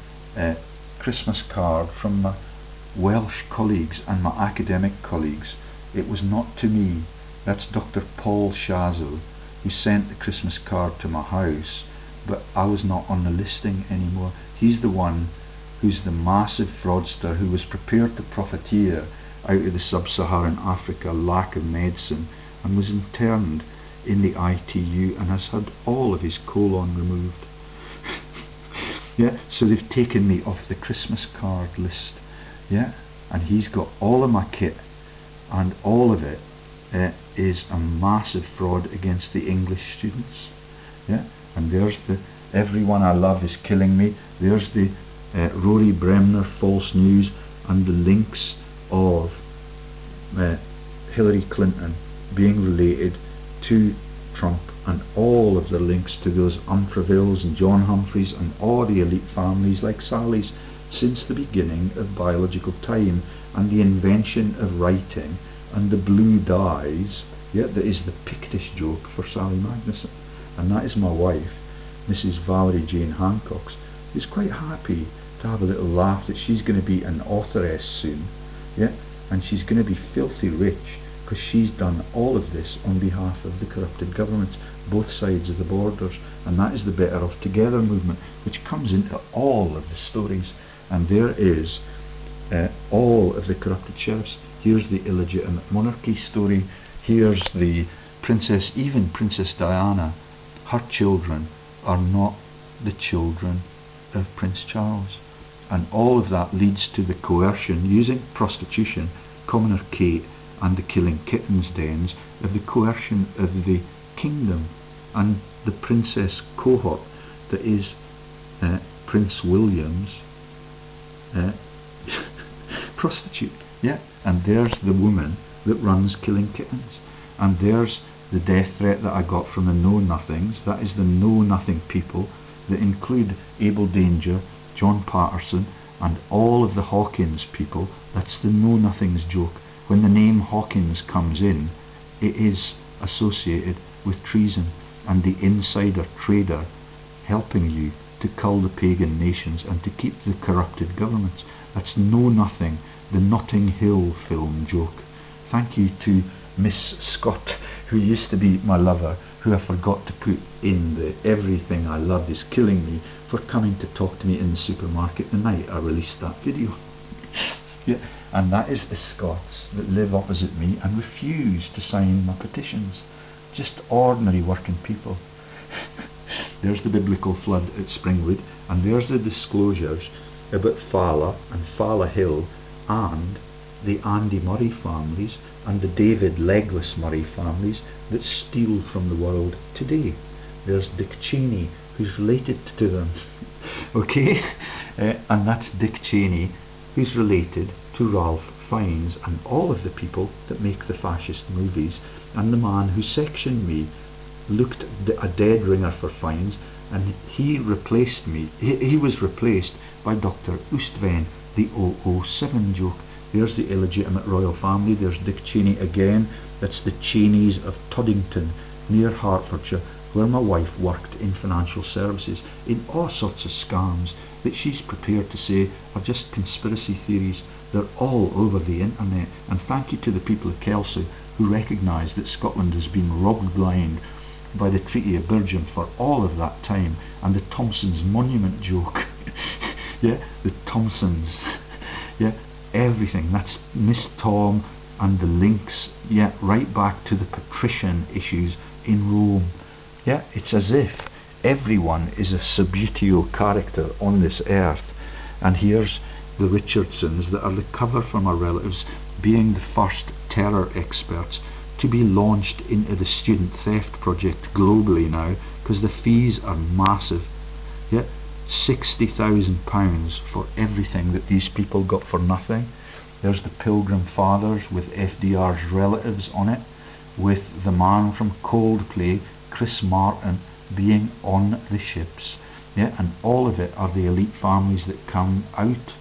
A: Christmas card from my Welsh colleagues and my academic colleagues, it was not to me. That's Dr. Paul Shazo who sent the Christmas card to my house, but I was not on the listing anymore. He's the one who's the massive fraudster who was prepared to profiteer out of the sub-Saharan Africa lack of medicine and was interned in the ITU and has had all of his colon removed. Yeah, so they've taken me off the Christmas card list. Yeah, and he's got all of my kit, and all of it is a massive fraud against the English students. Yeah, and there's the everyone I love is killing me. There's the Rory Bremner false news and the links of Hillary Clinton being related to Trump, and all of the links to those Umfravilles and John Humphreys and all the elite families like Sally's since the beginning of biological time and the invention of writing and the blue dyes. Yet that is the Pictish joke for Sally Magnuson, and that is my wife, Mrs. Valerie Jane Hancock's, who's quite happy to have a little laugh that she's going to be an authoress soon, yeah, and she's going to be filthy rich because she's done all of this on behalf of the corrupted governments, both sides of the borders, and that is the Better Off Together movement, which comes into all of the stories. And there is all of the corrupted sheriffs. Here's the illegitimate monarchy story. Here's the princess, even Princess Diana. Her children are not the children of Prince Charles. And all of that leads to the coercion, using prostitution, Commoner Kate, and the killing kittens dens, of the coercion of the kingdom and the princess cohort that is Prince William's prostitute. Yeah, and there's the woman that runs Killing Kittens, and there's the death threat that I got from the know-nothings. That is the know-nothing people that include Abel Danger, John Patterson, and all of the Hawkins people. That's the know-nothings joke. When the name Hawkins comes in, it is associated with treason and the insider trader helping you to cull the pagan nations and to keep the corrupted governments. That's know-nothing, the Notting Hill film joke. Thank you to Miss Scott, who used to be my lover, who I forgot to put in the Everything I Love Is Killing Me, for coming to talk to me in the supermarket the night I released that video. Yeah, and that is the Scots that live opposite me and refuse to sign my petitions. Just ordinary working people. There's the biblical flood at Springwood, and there's the disclosures about Fala and Fala Hill and the Andy Murray families and the David Legless Murray families that steal from the world today. There's Dick Cheney, who's related to them. Okay? And that's Dick Cheney, who's related to Ralph Fiennes and all of the people that make the fascist movies, and the man who sectioned me looked a dead ringer for Fiennes, and he replaced me. He was replaced by Dr. Oostven, the 007 joke. There's the illegitimate royal family. There's Dick Cheney again. That's the Cheneys of Tuddington near Hertfordshire, where my wife worked in financial services, in all sorts of scams that she's prepared to say are just conspiracy theories. They're all over the internet, and thank you to the people of Kelsey who recognise that Scotland has been robbed blind by the Treaty of Bergen for all of that time, and the Thompsons monument joke. Yeah, the Thompsons. Yeah, everything. That's Miss Tom and the links, yeah, right back to the patrician issues in Rome. Yeah, it's as if everyone is a subutio character on this earth. And here's the Richardsons that are the cover from our relatives, being the first terror experts to be launched into the student theft project globally now, because the fees are massive. Yeah, £60,000 for everything that these people got for nothing. There's the Pilgrim Fathers with FDR's relatives on it, with the man from Coldplay, Chris Martin, being on the ships. Yeah, and all of it are the elite families that come out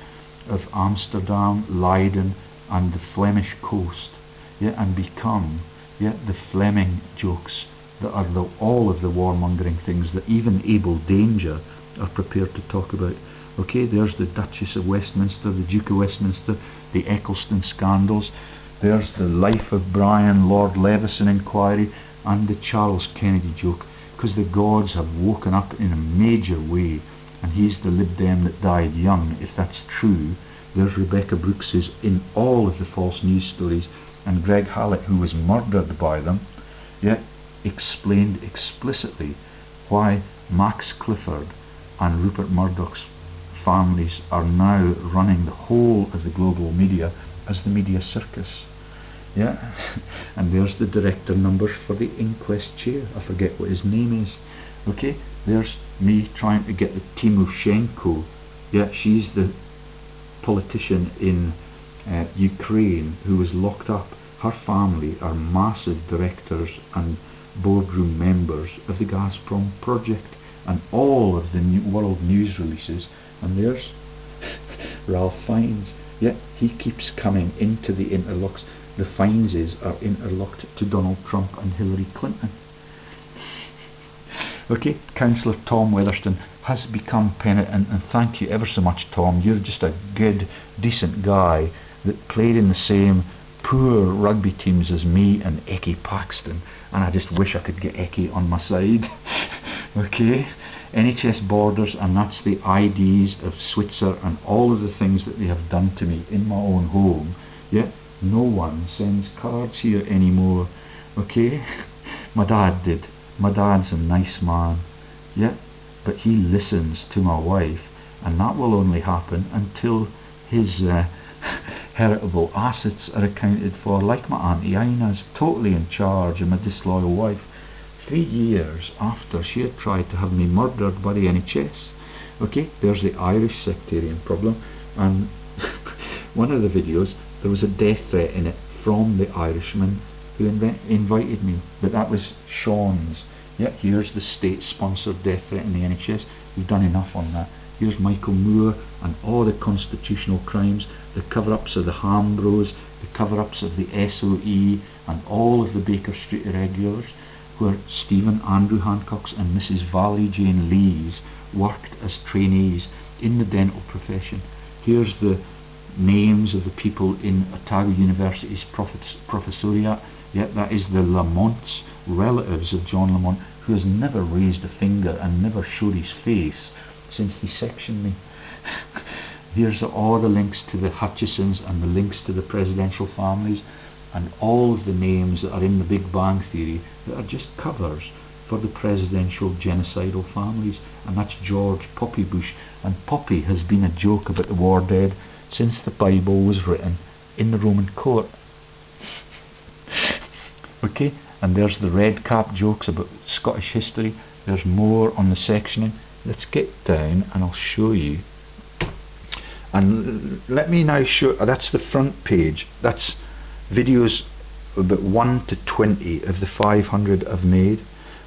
A: of Amsterdam, Leiden and the Flemish coast, yeah, and become, yeah, the Fleming jokes that are all of the warmongering things that even Abel Danger are prepared to talk about. Okay, there's the Duchess of Westminster, the Duke of Westminster, the Eccleston scandals. There's the Life of Brian, Lord Leveson inquiry, and the Charles Kennedy joke, because the gods have woken up in a major way, and he's the Lib Dem that died young, if that's true. There's Rebecca Brooks's in all of the false news stories, and Greg Hallett, who was murdered by them, yet explained explicitly why Max Clifford and Rupert Murdoch's families are now running the whole of the global media as the media circus. Yeah, and there's the director numbers for the inquest chair. I forget what his name is. Okay, there's me trying to get the Timoshenko. Yeah, she's the politician in Ukraine who was locked up her family are massive directors and boardroom members of the Gazprom project, and all of the world news releases. And there's Ralph Fiennes. Yeah, he keeps coming into the interlocks. The Fienneses are interlocked to Donald Trump and Hillary Clinton. Okay, Councillor Tom Weatherston has become penitent, and thank you ever so much, Tom. You're just a good, decent guy that played in the same poor rugby teams as me and Eki Paxton, and I just wish I could get Eki on my side. Okay, NHS borders, and that's the IDs of Switzer and all of the things that they have done to me in my own home. Yeah, no one sends cards here anymore. Okay, my dad did. My dad's a nice man. Yeah, but he listens to my wife, and that will only happen until his heritable assets are accounted for, like my Auntie Ina's totally in charge of my disloyal wife 3 years after she had tried to have me murdered by the NHS. Okay, there's the Irish sectarian problem, and one of the videos, there was a death threat in it from the Irishman who invited me, but that was Sean's. Yeah, here's the state-sponsored death threat in the NHS. We've done enough on that. Here's Michael Moore and all the constitutional crimes, the cover-ups of the Hambros, the cover-ups of the SOE, and all of the Baker Street irregulars, where Stephen Andrew Hancock's and Mrs. Valerie Jane Lees worked as trainees in the dental profession. Here's the names of the people in Otago University's professoriate. Yeah, that is the Lamonts, relatives of John Lamont, who has never raised a finger and never showed his face since he sectioned me. Here's all the links to the Hutchisons and the links to the presidential families, and all of the names that are in the Big Bang Theory that are just covers for the presidential genocidal families. And that's George Poppy Bush, and Poppy has been a joke about the war dead since the Bible was written in the Roman court. Okay, and there's the red cap jokes about Scottish history. There's more on the sectioning. Let's get down and I'll show you. And let me now show, that's the front page. That's videos about 1 to 20 of the 500 I've made.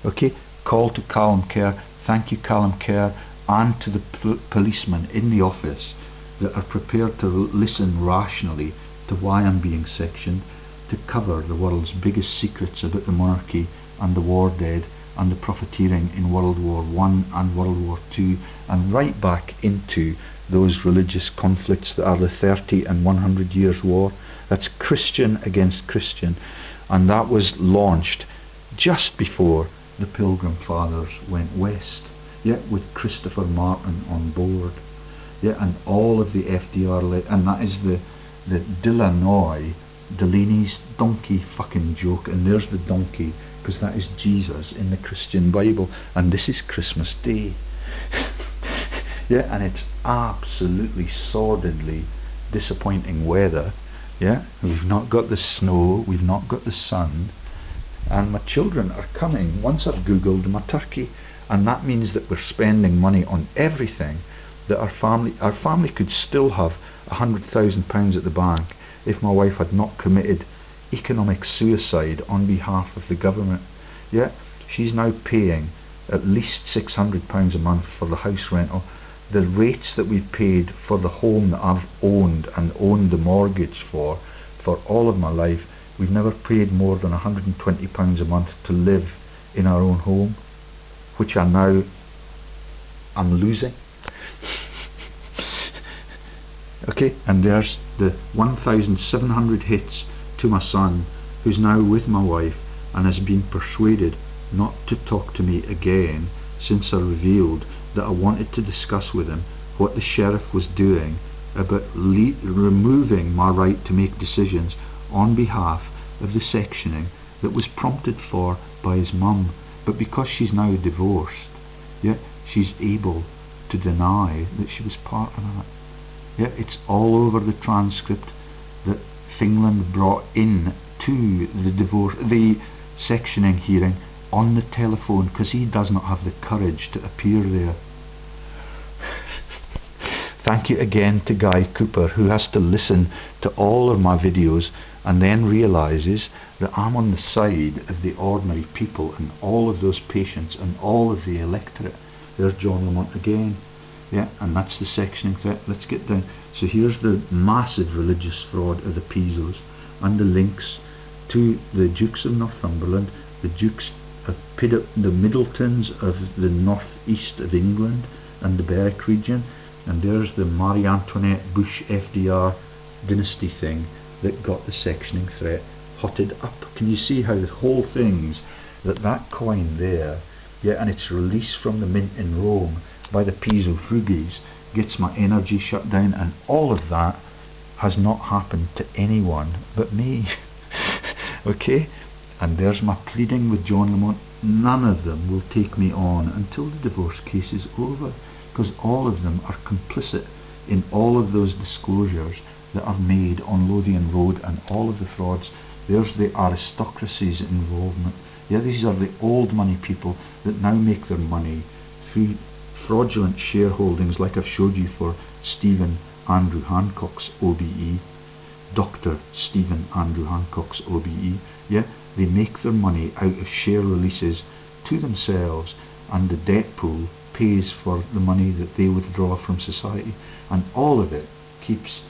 A: Okay, call to Calum Kerr. Thank you, Calum Kerr, and to the policemen in the office that are prepared to listen rationally to why I'm being sectioned, to cover the world's biggest secrets about the monarchy and the war dead and the profiteering in World War I and World War II, and right back into those religious conflicts that are the 30 and 100 years war. That's Christian against Christian, and that was launched just before the Pilgrim Fathers went west, yeah, with Christopher Martin on board, yeah, and all of the FDR, and that is the Delaney's donkey fucking joke, and there's the donkey, because that is Jesus in the Christian Bible, and this is Christmas Day. Yeah, and it's absolutely sordidly disappointing weather. Yeah, we've not got the snow, we've not got the sun, and my children are coming. Once I've googled my turkey, and that means that we're spending money on everything that our family could still have £100,000 at the bank if my wife had not committed economic suicide on behalf of the government. Yeah, she's now paying at least £600 a month for the house rental. The rates that we've paid for the home that I've owned and owned the mortgage for all of my life, we've never paid more than £120 a month to live in our own home, which I'm losing. Okay, and there's the 1,700 hits to my son, who's now with my wife and has been persuaded not to talk to me again since I revealed that I wanted to discuss with him what the sheriff was doing about removing my right to make decisions on behalf of the sectioning that was prompted for by his mum. But because she's now divorced, yeah, she's able to deny that she was part of that. Yeah, it's all over the transcript that Fingland brought in to the sectioning hearing on the telephone, because he does not have the courage to appear there. Thank you again to Guy Cooper, who has to listen to all of my videos and then realises that I'm on the side of the ordinary people and all of those patients and all of the electorate. There's John Lamont again. Yeah, and that's the sectioning threat. Let's get down. So here's the massive religious fraud of the Pisos and the links to the Dukes of Northumberland, the Dukes of the Middletons of the northeast of England and the Berwick region, and there's the Marie Antoinette Bush FDR dynasty thing that got the sectioning threat hotted up. Can you see how the whole thing's that coin there, yeah, and its release from the mint in Rome by the Piso Frugis gets my energy shut down, and all of that has not happened to anyone but me. Okay, and there's my pleading with John Lamont. None of them will take me on until the divorce case is over, because all of them are complicit in all of those disclosures that are made on Lothian Road and all of the frauds. There's the aristocracy's involvement. Yeah, these are the old money people that now make their money through fraudulent shareholdings, like I've showed you for Stephen Andrew Hancock's OBE, Dr. Stephen Andrew Hancock's OBE. Yeah, they make their money out of share releases to themselves, and the debt pool pays for the money that they withdraw from society, and all of it keeps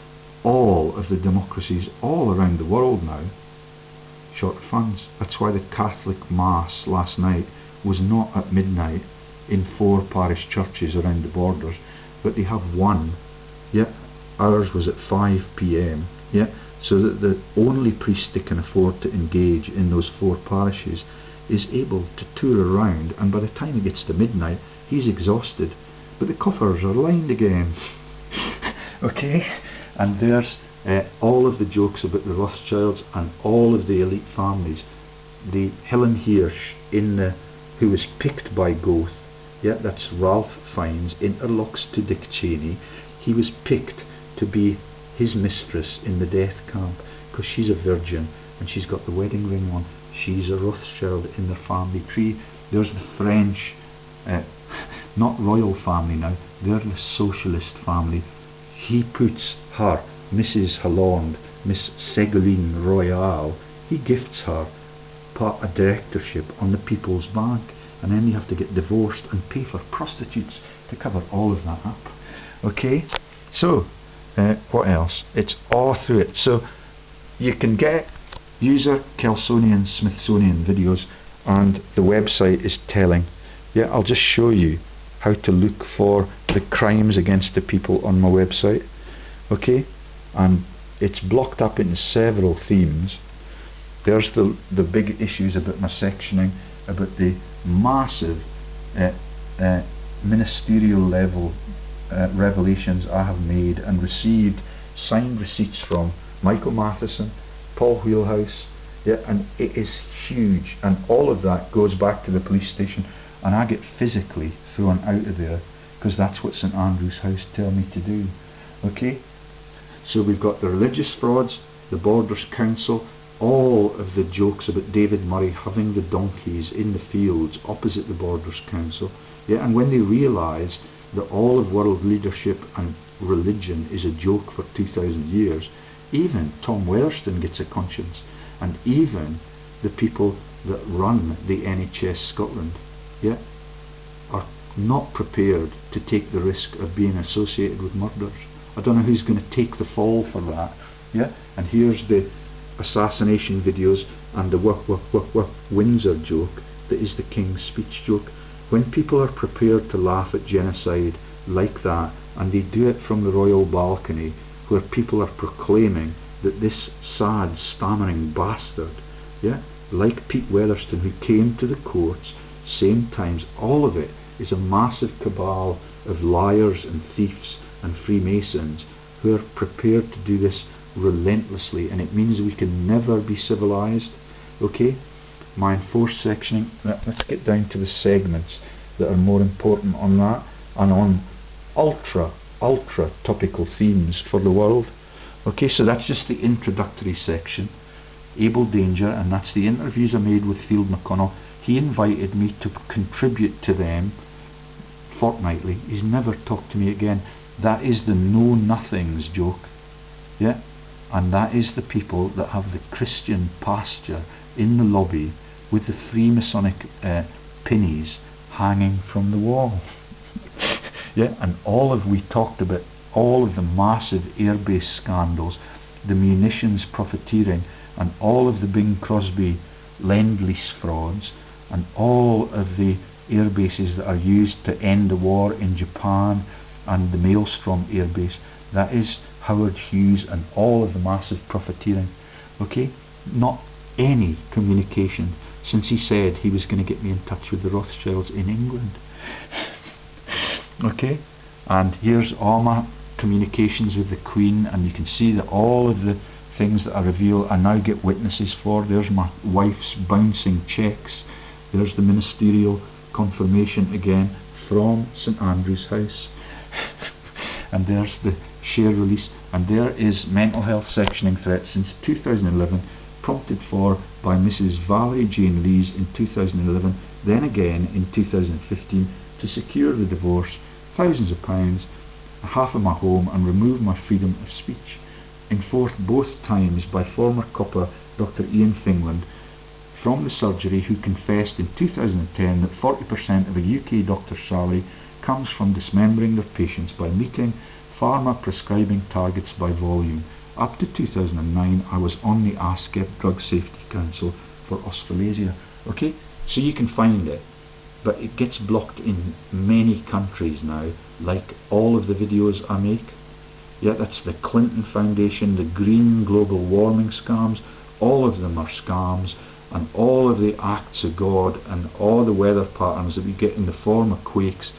A: all of the democracies all around the world now short of funds. That's why the Catholic Mass last night was not at midnight in 4 parish churches around the borders, but they have one. Yeah, ours was at 5 p.m. Yeah, so that the only priest they can afford to engage in those 4 parishes is able to tour around, and by the time it gets to midnight he's exhausted, but the coffers are lined again. Okay, and there's all of the jokes about the Rothschilds and all of the elite families. The Helen Hirsch who was picked by Goethe, yeah, that's Ralph Fiennes, interlocks to Dick Cheney. He was picked to be his mistress in the death camp because she's a virgin and she's got the wedding ring on. She's a Rothschild in their family tree. There's the French, not royal family now, they're the socialist family. He puts her, Mrs. Hollande, Miss Ségolène Royal, he gifts her a directorship on the People's Bank, and then you have to get divorced and pay for prostitutes to cover all of that up. Okay, so what else? It's all through it. So you can get user Kelsonian Smithsonian videos, and the website is telling. Yeah, I'll just show you how to look for the crimes against the people on my website. Okay, and it's blocked up into several themes. There's the big issues about my sectioning, about the massive ministerial level revelations I have made and received signed receipts from Michael Matheson, Paul Wheelhouse, yeah, and it is huge, and all of that goes back to the police station, and I get physically thrown out of there because that's what St Andrew's House tell me to do. Okay, so we've got the religious frauds, the Borders Council, all of the jokes about David Murray having the donkeys in the fields opposite the Borders Council, yeah, and when they realise that all of world leadership and religion is a joke for 2,000 years, even Tom Weatherston gets a conscience, and even the people that run the NHS Scotland, yeah, are not prepared to take the risk of being associated with murders. I don't know who's going to take the fall for that. Yeah, and here's the assassination videos and the Windsor joke that is the King's Speech joke. When people are prepared to laugh at genocide like that, and they do it from the royal balcony where people are proclaiming that this sad stammering bastard, yeah, like Pete Weatherston, who came to the courts same times, all of it is a massive cabal of liars and thieves and Freemasons who are prepared to do this relentlessly, and it means we can never be civilized. Okay, my enforced sectioning. Let's get down to the segments that are more important on that and on ultra topical themes for the world. Okay, so that's just the introductory section, Able Danger, and that's the interviews I made with Field McConnell. He invited me to contribute to them fortnightly. He's never talked to me again. That is the know-nothings joke. Yeah? And that is the people that have the Christian pasture in the lobby with the Freemasonic pennies hanging from the wall. Yeah, and we talked about all of the massive airbase scandals, the munitions profiteering, and all of the Bing Crosby lend-lease frauds, and all of the airbases that are used to end the war in Japan, and the Maelstrom airbase. That is Howard Hughes and all of the massive profiteering. Okay? Not any communication since he said he was going to get me in touch with the Rothschilds in England. Okay? And here's all my communications with the Queen, and you can see that all of the things that I reveal I now get witnesses for. There's my wife's bouncing cheques. There's the ministerial confirmation again from St Andrew's House. And there's the share release, and there is mental health sectioning threats since 2011, prompted for by Mrs Valerie Jane Lees in 2011, then again in 2015, to secure the divorce, thousands of pounds, half of my home, and remove my freedom of speech. Enforced both times by former copper Dr Ian Fingland from the surgery, who confessed in 2010 that 40% of a UK doctor's salary comes from dismembering their patients by meeting pharma prescribing targets by volume. Up to 2009 I was on the ASCEP Drug Safety Council for Australasia. Okay, so you can find it, but it gets blocked in many countries now, like all of the videos I make. Yeah, that's the Clinton Foundation, the green global warming scams, all of them are scams, and all of the acts of God and all the weather patterns that we get in the form of quakes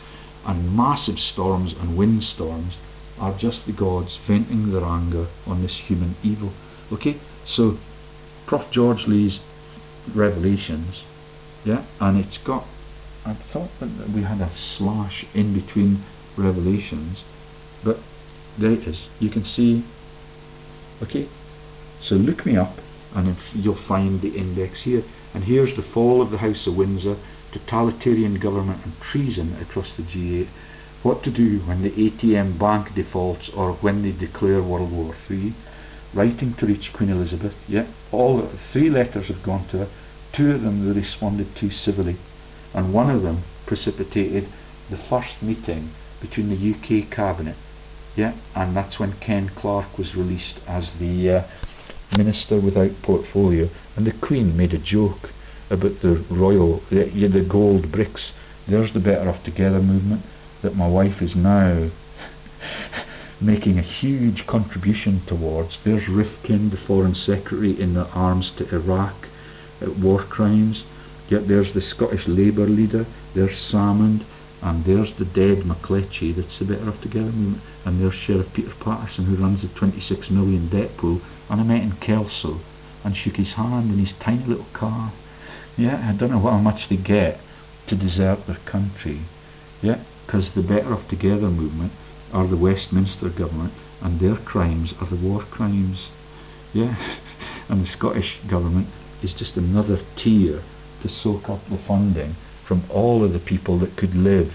A: and massive storms and windstorms are just the gods venting their anger on this human evil. Okay, so Prof George Lee's Revelations, yeah, and it's got, I thought that we had a slash in between Revelations, but there it is, you can see. Okay, so look me up and you'll find the index here, and here's the fall of the House of Windsor, totalitarian government and treason across the G8, what to do when the ATM bank defaults or when they declare World War III, writing to reach Queen Elizabeth. Yeah, all 3 letters have gone to her, 2 of them they responded to civilly, and one of them precipitated the first meeting between the UK cabinet. Yeah, and that's when Ken Clarke was released as the Minister without portfolio, and the Queen made a joke about the royal, the gold bricks. There's the Better Off Together movement that my wife is now making a huge contribution towards. There's Rifkin, the Foreign Secretary, in the arms to Iraq at war crimes. Yet there's the Scottish Labour leader, there's Salmond, and there's the dead McCletchy, that's the Better Off Together movement, and there's Sheriff Peter Patterson, who runs the 26 million debt pool, and I met in Kelso and shook his hand in his tiny little car. Yeah, I don't know how much they get to desert their country. Yeah, because the Better Off Together movement are the Westminster government, and their crimes are the war crimes. Yeah, and the Scottish government is just another tier to soak up the funding from all of the people that could live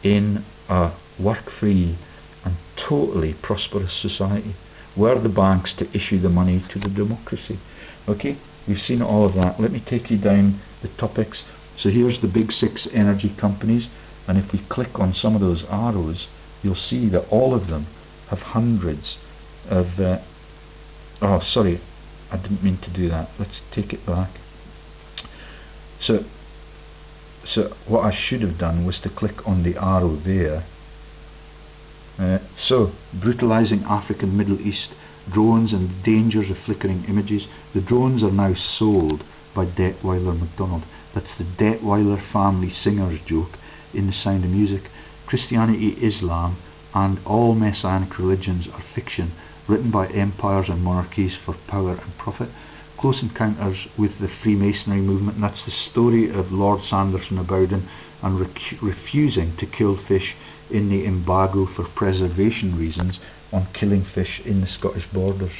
A: in a work-free and totally prosperous society. Were the banks to issue the money to the democracy? Okay, we've seen all of that. Let me take you down the topics. So here's the big 6 energy companies, and if we click on some of those arrows, you'll see that all of them have hundreds of oh sorry, I didn't mean to do that, let's take it back. So what I should have done was to click on the arrow there. So brutalizing African Middle East, drones and the dangers of flickering images. The drones are now sold by Detweiler MacDonald. That's the Detweiler family singers joke in The Sound of Music. Christianity, Islam and all messianic religions are fiction, written by empires and monarchies for power and profit. Close encounters with the Freemasonry movement, and that's the story of Lord Sanderson of Bowden and refusing to kill fish in the embargo for preservation reasons on killing fish in the Scottish borders.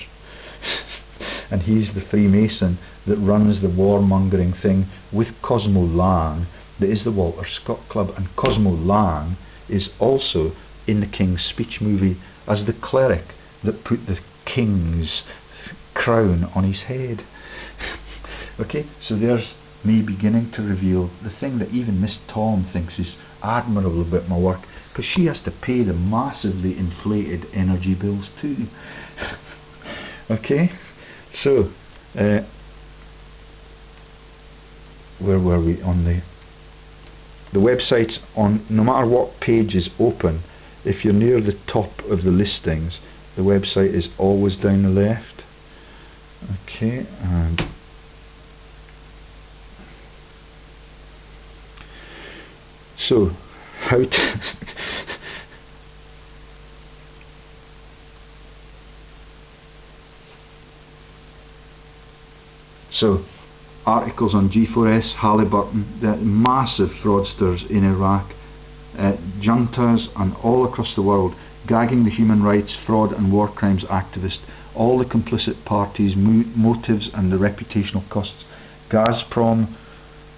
A: And he's the Freemason that runs the warmongering thing with Cosmo Lang, that is the Walter Scott Club, and Cosmo Lang is also in the King's Speech movie as the cleric that put the King's crown on his head. Okay, so there's me beginning to reveal the thing that even Miss Tom thinks is admirable about my work, because she has to pay the massively inflated energy bills too. Okay, so where were we on the website's on, no matter what page is open, if you're near the top of the listings, the website is always down the left. Okay, and so how to so articles on G4S, Halliburton, the massive fraudsters in Iraq, juntas and all across the world, gagging the human rights, fraud and war crimes activists, all the complicit parties, motives and the reputational costs. Gazprom,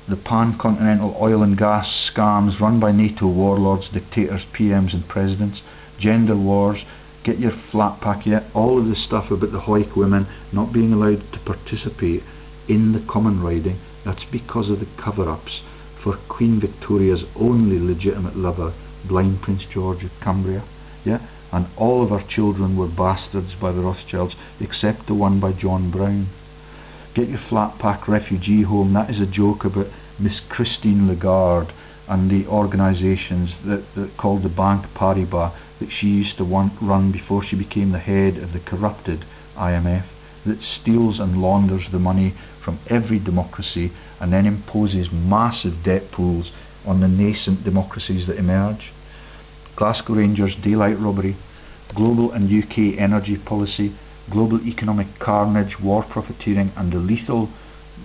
A: the pan-continental oil and gas scams run by NATO warlords, dictators, PMs and presidents, gender wars, get your flat pack yet, all of this stuff about the Hoik women not being allowed to participate in the common riding, that's because of the cover-ups for Queen Victoria's only legitimate lover, blind Prince George of Cambria, yeah, and all of our children were bastards by the Rothschilds except the one by John Brown. Get your flat pack refugee home, that is a joke about Miss Christine Lagarde and the organisations that called the Bank Paribas that she used to run before she became the head of the corrupted IMF, that steals and launders the money from every democracy and then imposes massive debt pools on the nascent democracies that emerge. Glasgow Rangers daylight robbery, global and UK energy policy, global economic carnage, war profiteering and the lethal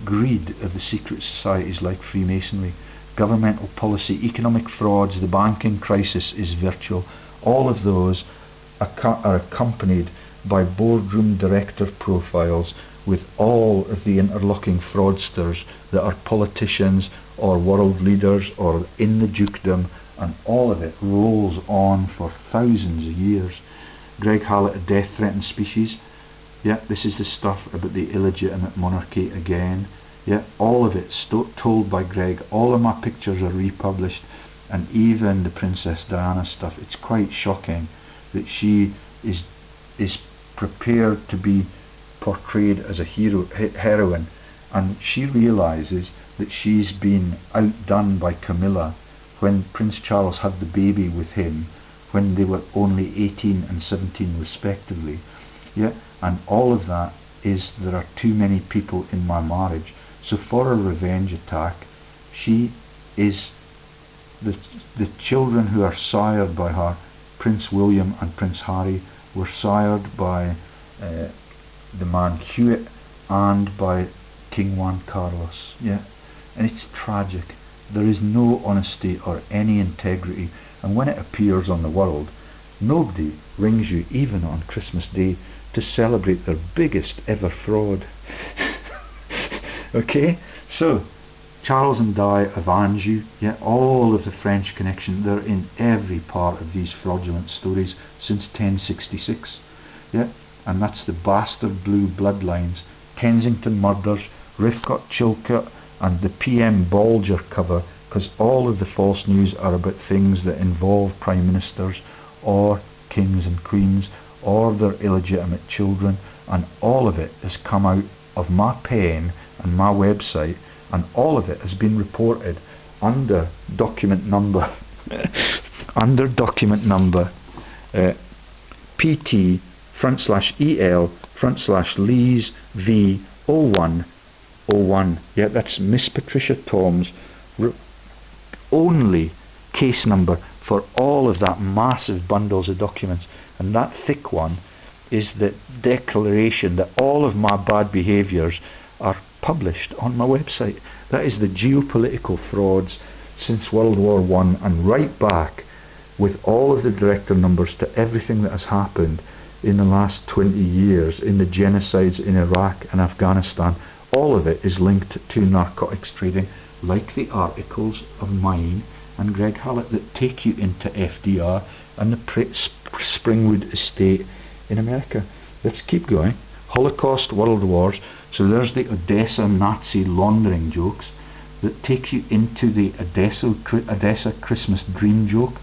A: greed of the secret societies like Freemasonry, governmental policy, economic frauds, the banking crisis is virtual. All of those are accompanied by boardroom director profiles with all of the interlocking fraudsters that are politicians or world leaders or in the dukedom, and all of it rolls on for thousands of years. Greg Hallett, a death-threatened species. Yeah, this is the stuff about the illegitimate monarchy again. Yeah, all of it told by Greg. All of my pictures are republished, and even the Princess Diana stuff. It's quite shocking that she is prepared to be portrayed as a heroine, and she realises that she's been outdone by Camilla when Prince Charles had the baby with him when they were only 18 and 17 respectively. Yeah, and all of that is there are too many people in my marriage. So for a revenge attack, she is the children who are sired by her, Prince William and Prince Harry, were sired by the man Hewitt and by King Juan Carlos. Yeah, and it's tragic. There is no honesty or any integrity, and when it appears on the world, nobody rings you even on Christmas Day to celebrate their biggest ever fraud. Okay, so Charles and Di of Anjou, yeah, all of the French connection, they're in every part of these fraudulent stories since 1066. Yeah, and that's the bastard blue bloodlines, Kensington murders, Rifcott Chilcot and the PM Bolger cover, because all of the false news are about things that involve prime ministers or kings and queens or their illegitimate children, and all of it has come out of my pen and my website, and all of it has been reported under document number under document number PT/EL/Lees V0101. Yeah, that's Miss Patricia Tom's only case number for all of that massive bundles of documents, and that thick one is the declaration that all of my bad behaviours are published on my website. That is the geopolitical frauds since World War I, and right back with all of the director numbers to everything that has happened in the last 20 years in the genocides in Iraq and Afghanistan. All of it is linked to narcotics trading, like the articles of mine and Greg Hallett that take you into FDR and the Springwood estate in America. Let's keep going. Holocaust, World Wars. So there's the Odessa Nazi laundering jokes that take you into the Odessa Christmas dream joke.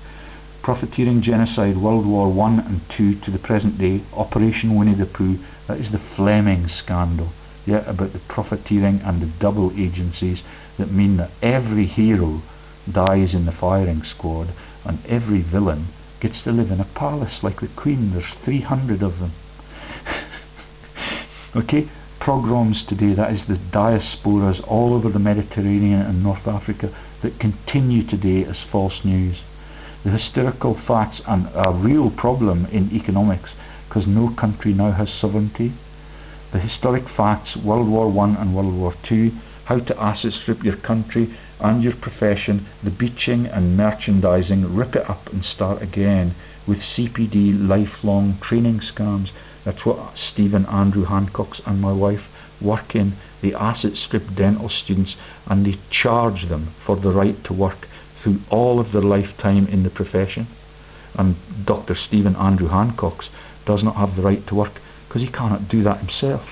A: Profiteering, genocide, World War I and II to the present day, Operation Winnie the Pooh. That is the Fleming scandal, yeah, about the profiteering and the double agencies that mean that every hero dies in the firing squad and every villain gets to live in a palace like the Queen. There's 300 of them. Okay, pogroms today, that is the diasporas all over the Mediterranean and North Africa that continue today as false news. The historical facts, and a real problem in economics because no country now has sovereignty. The historic facts, World War I and World War II, how to asset strip your country and your profession, the beaching and merchandising, rip it up and start again with CPD lifelong training scams. That's what Stephen Andrew Hancock's and my wife work in. They asset strip dental students and they charge them for the right to work through all of their lifetime in the profession. And Dr. Stephen Andrew Hancock's does not have the right to work because he cannot do that himself.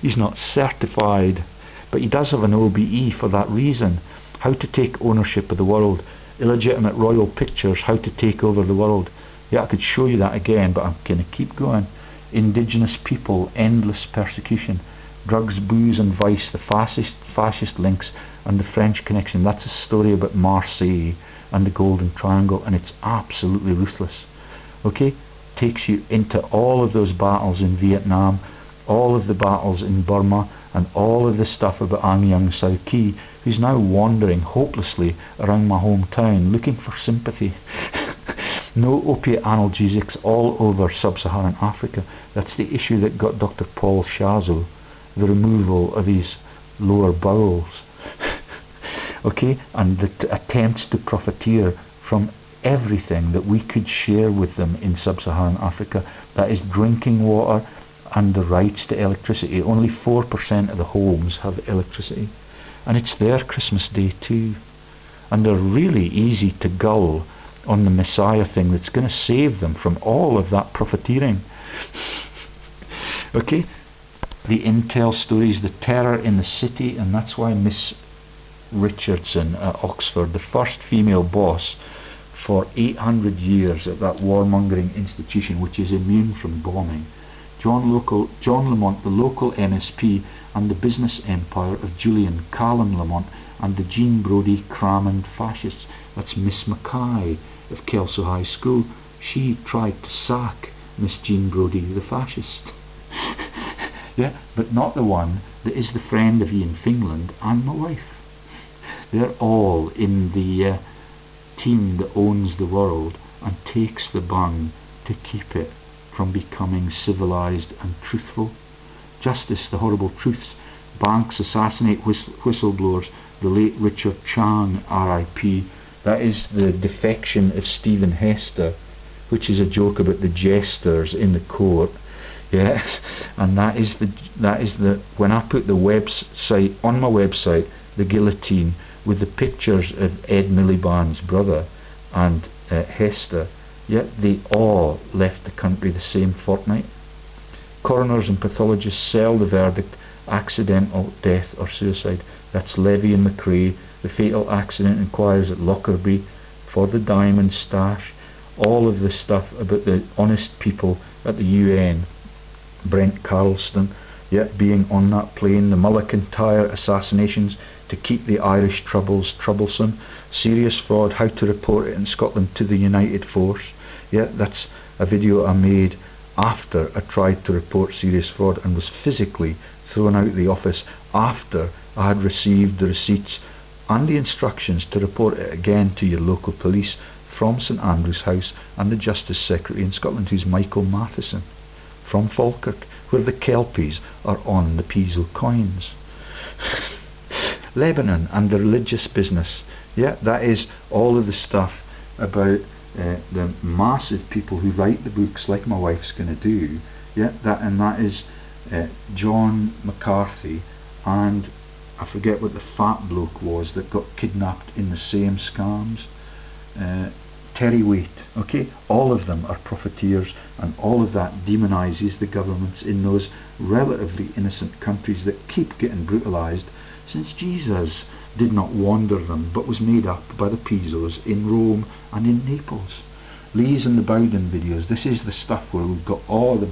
A: He's not certified, but he does have an OBE for that reason. How to take ownership of the world. Illegitimate royal pictures, how to take over the world. Yeah, I could show you that again, but I'm going to keep going. Indigenous people, endless persecution. Drugs, booze and vice, the fascist links and the French connection. That's a story about Marseille and the Golden Triangle, and it's absolutely ruthless. Okay, takes you into all of those battles in Vietnam, all of the battles in Burma, and all of the stuff about Aung San Suu Kyi, who's now wandering hopelessly around my hometown looking for sympathy. No opiate analgesics all over sub-Saharan Africa. That's the issue that got Dr. Paul Shazo, the removal of his lower bowels. Okay, and the attempts to profiteer from everything that we could share with them in sub-Saharan Africa. That is drinking water and the rights to electricity. Only 4% of the homes have electricity, and it's their Christmas Day too, and they're really easy to gull on the Messiah thing that's going to save them from all of that profiteering. Okay, the intel stories, the terror in the city, and that's why Miss Richardson at Oxford, the first female boss for 800 years at that warmongering institution which is immune from bombing, John Lamont, the local MSP, and the business empire of Julian, Calum Lamont, and the Jean Brodie Cramond fascists. That's Miss Mackay of Kelso High School. She tried to sack Miss Jean Brodie, the fascist. Yeah, but not the one that is the friend of Ian Fingland and my wife. They're all in the team that owns the world and takes the bun to keep it from becoming civilized and truthful. Justice, the horrible truths. Banks assassinate whistleblowers. The late Richard Chang, R.I.P. That is the defection of Stephen Hester, which is a joke about the jesters in the court. Yes, and that is the when I put the website on my website, the guillotine with the pictures of Ed Miliband's brother and Hester, yet they all left the country the same fortnight. Coroners and pathologists sell the verdict, accidental death or suicide. That's Levy and McRae. The fatal accident inquiries at Lockerbie for the diamond stash. All of the stuff about the honest people at the UN. Brent Carlston, yet being on that plane. The Mulligan-Tyre assassinations to keep the Irish troubles troublesome. Serious fraud, how to report it in Scotland to the United Force. Yeah, that's a video I made after I tried to report serious fraud and was physically thrown out of the office after I had received the receipts and the instructions to report it again to your local police from St Andrew's House and the Justice Secretary in Scotland, who's Michael Matheson, from Falkirk, where the Kelpies are on the Piso coins. Lebanon and the religious business. Yeah, that is all of the stuff about the massive people who write the books like my wife's going to do. Yeah, that is John McCarthy and I forget what the fat bloke was that got kidnapped in the same scams. Terry Waite, okay? All of them are profiteers, and all of that demonises the governments in those relatively innocent countries that keep getting brutalised, since Jesus did not wander them, but was made up by the Pisos in Rome and in Naples. Lee's and the Bowden videos, this is the stuff where we've got all the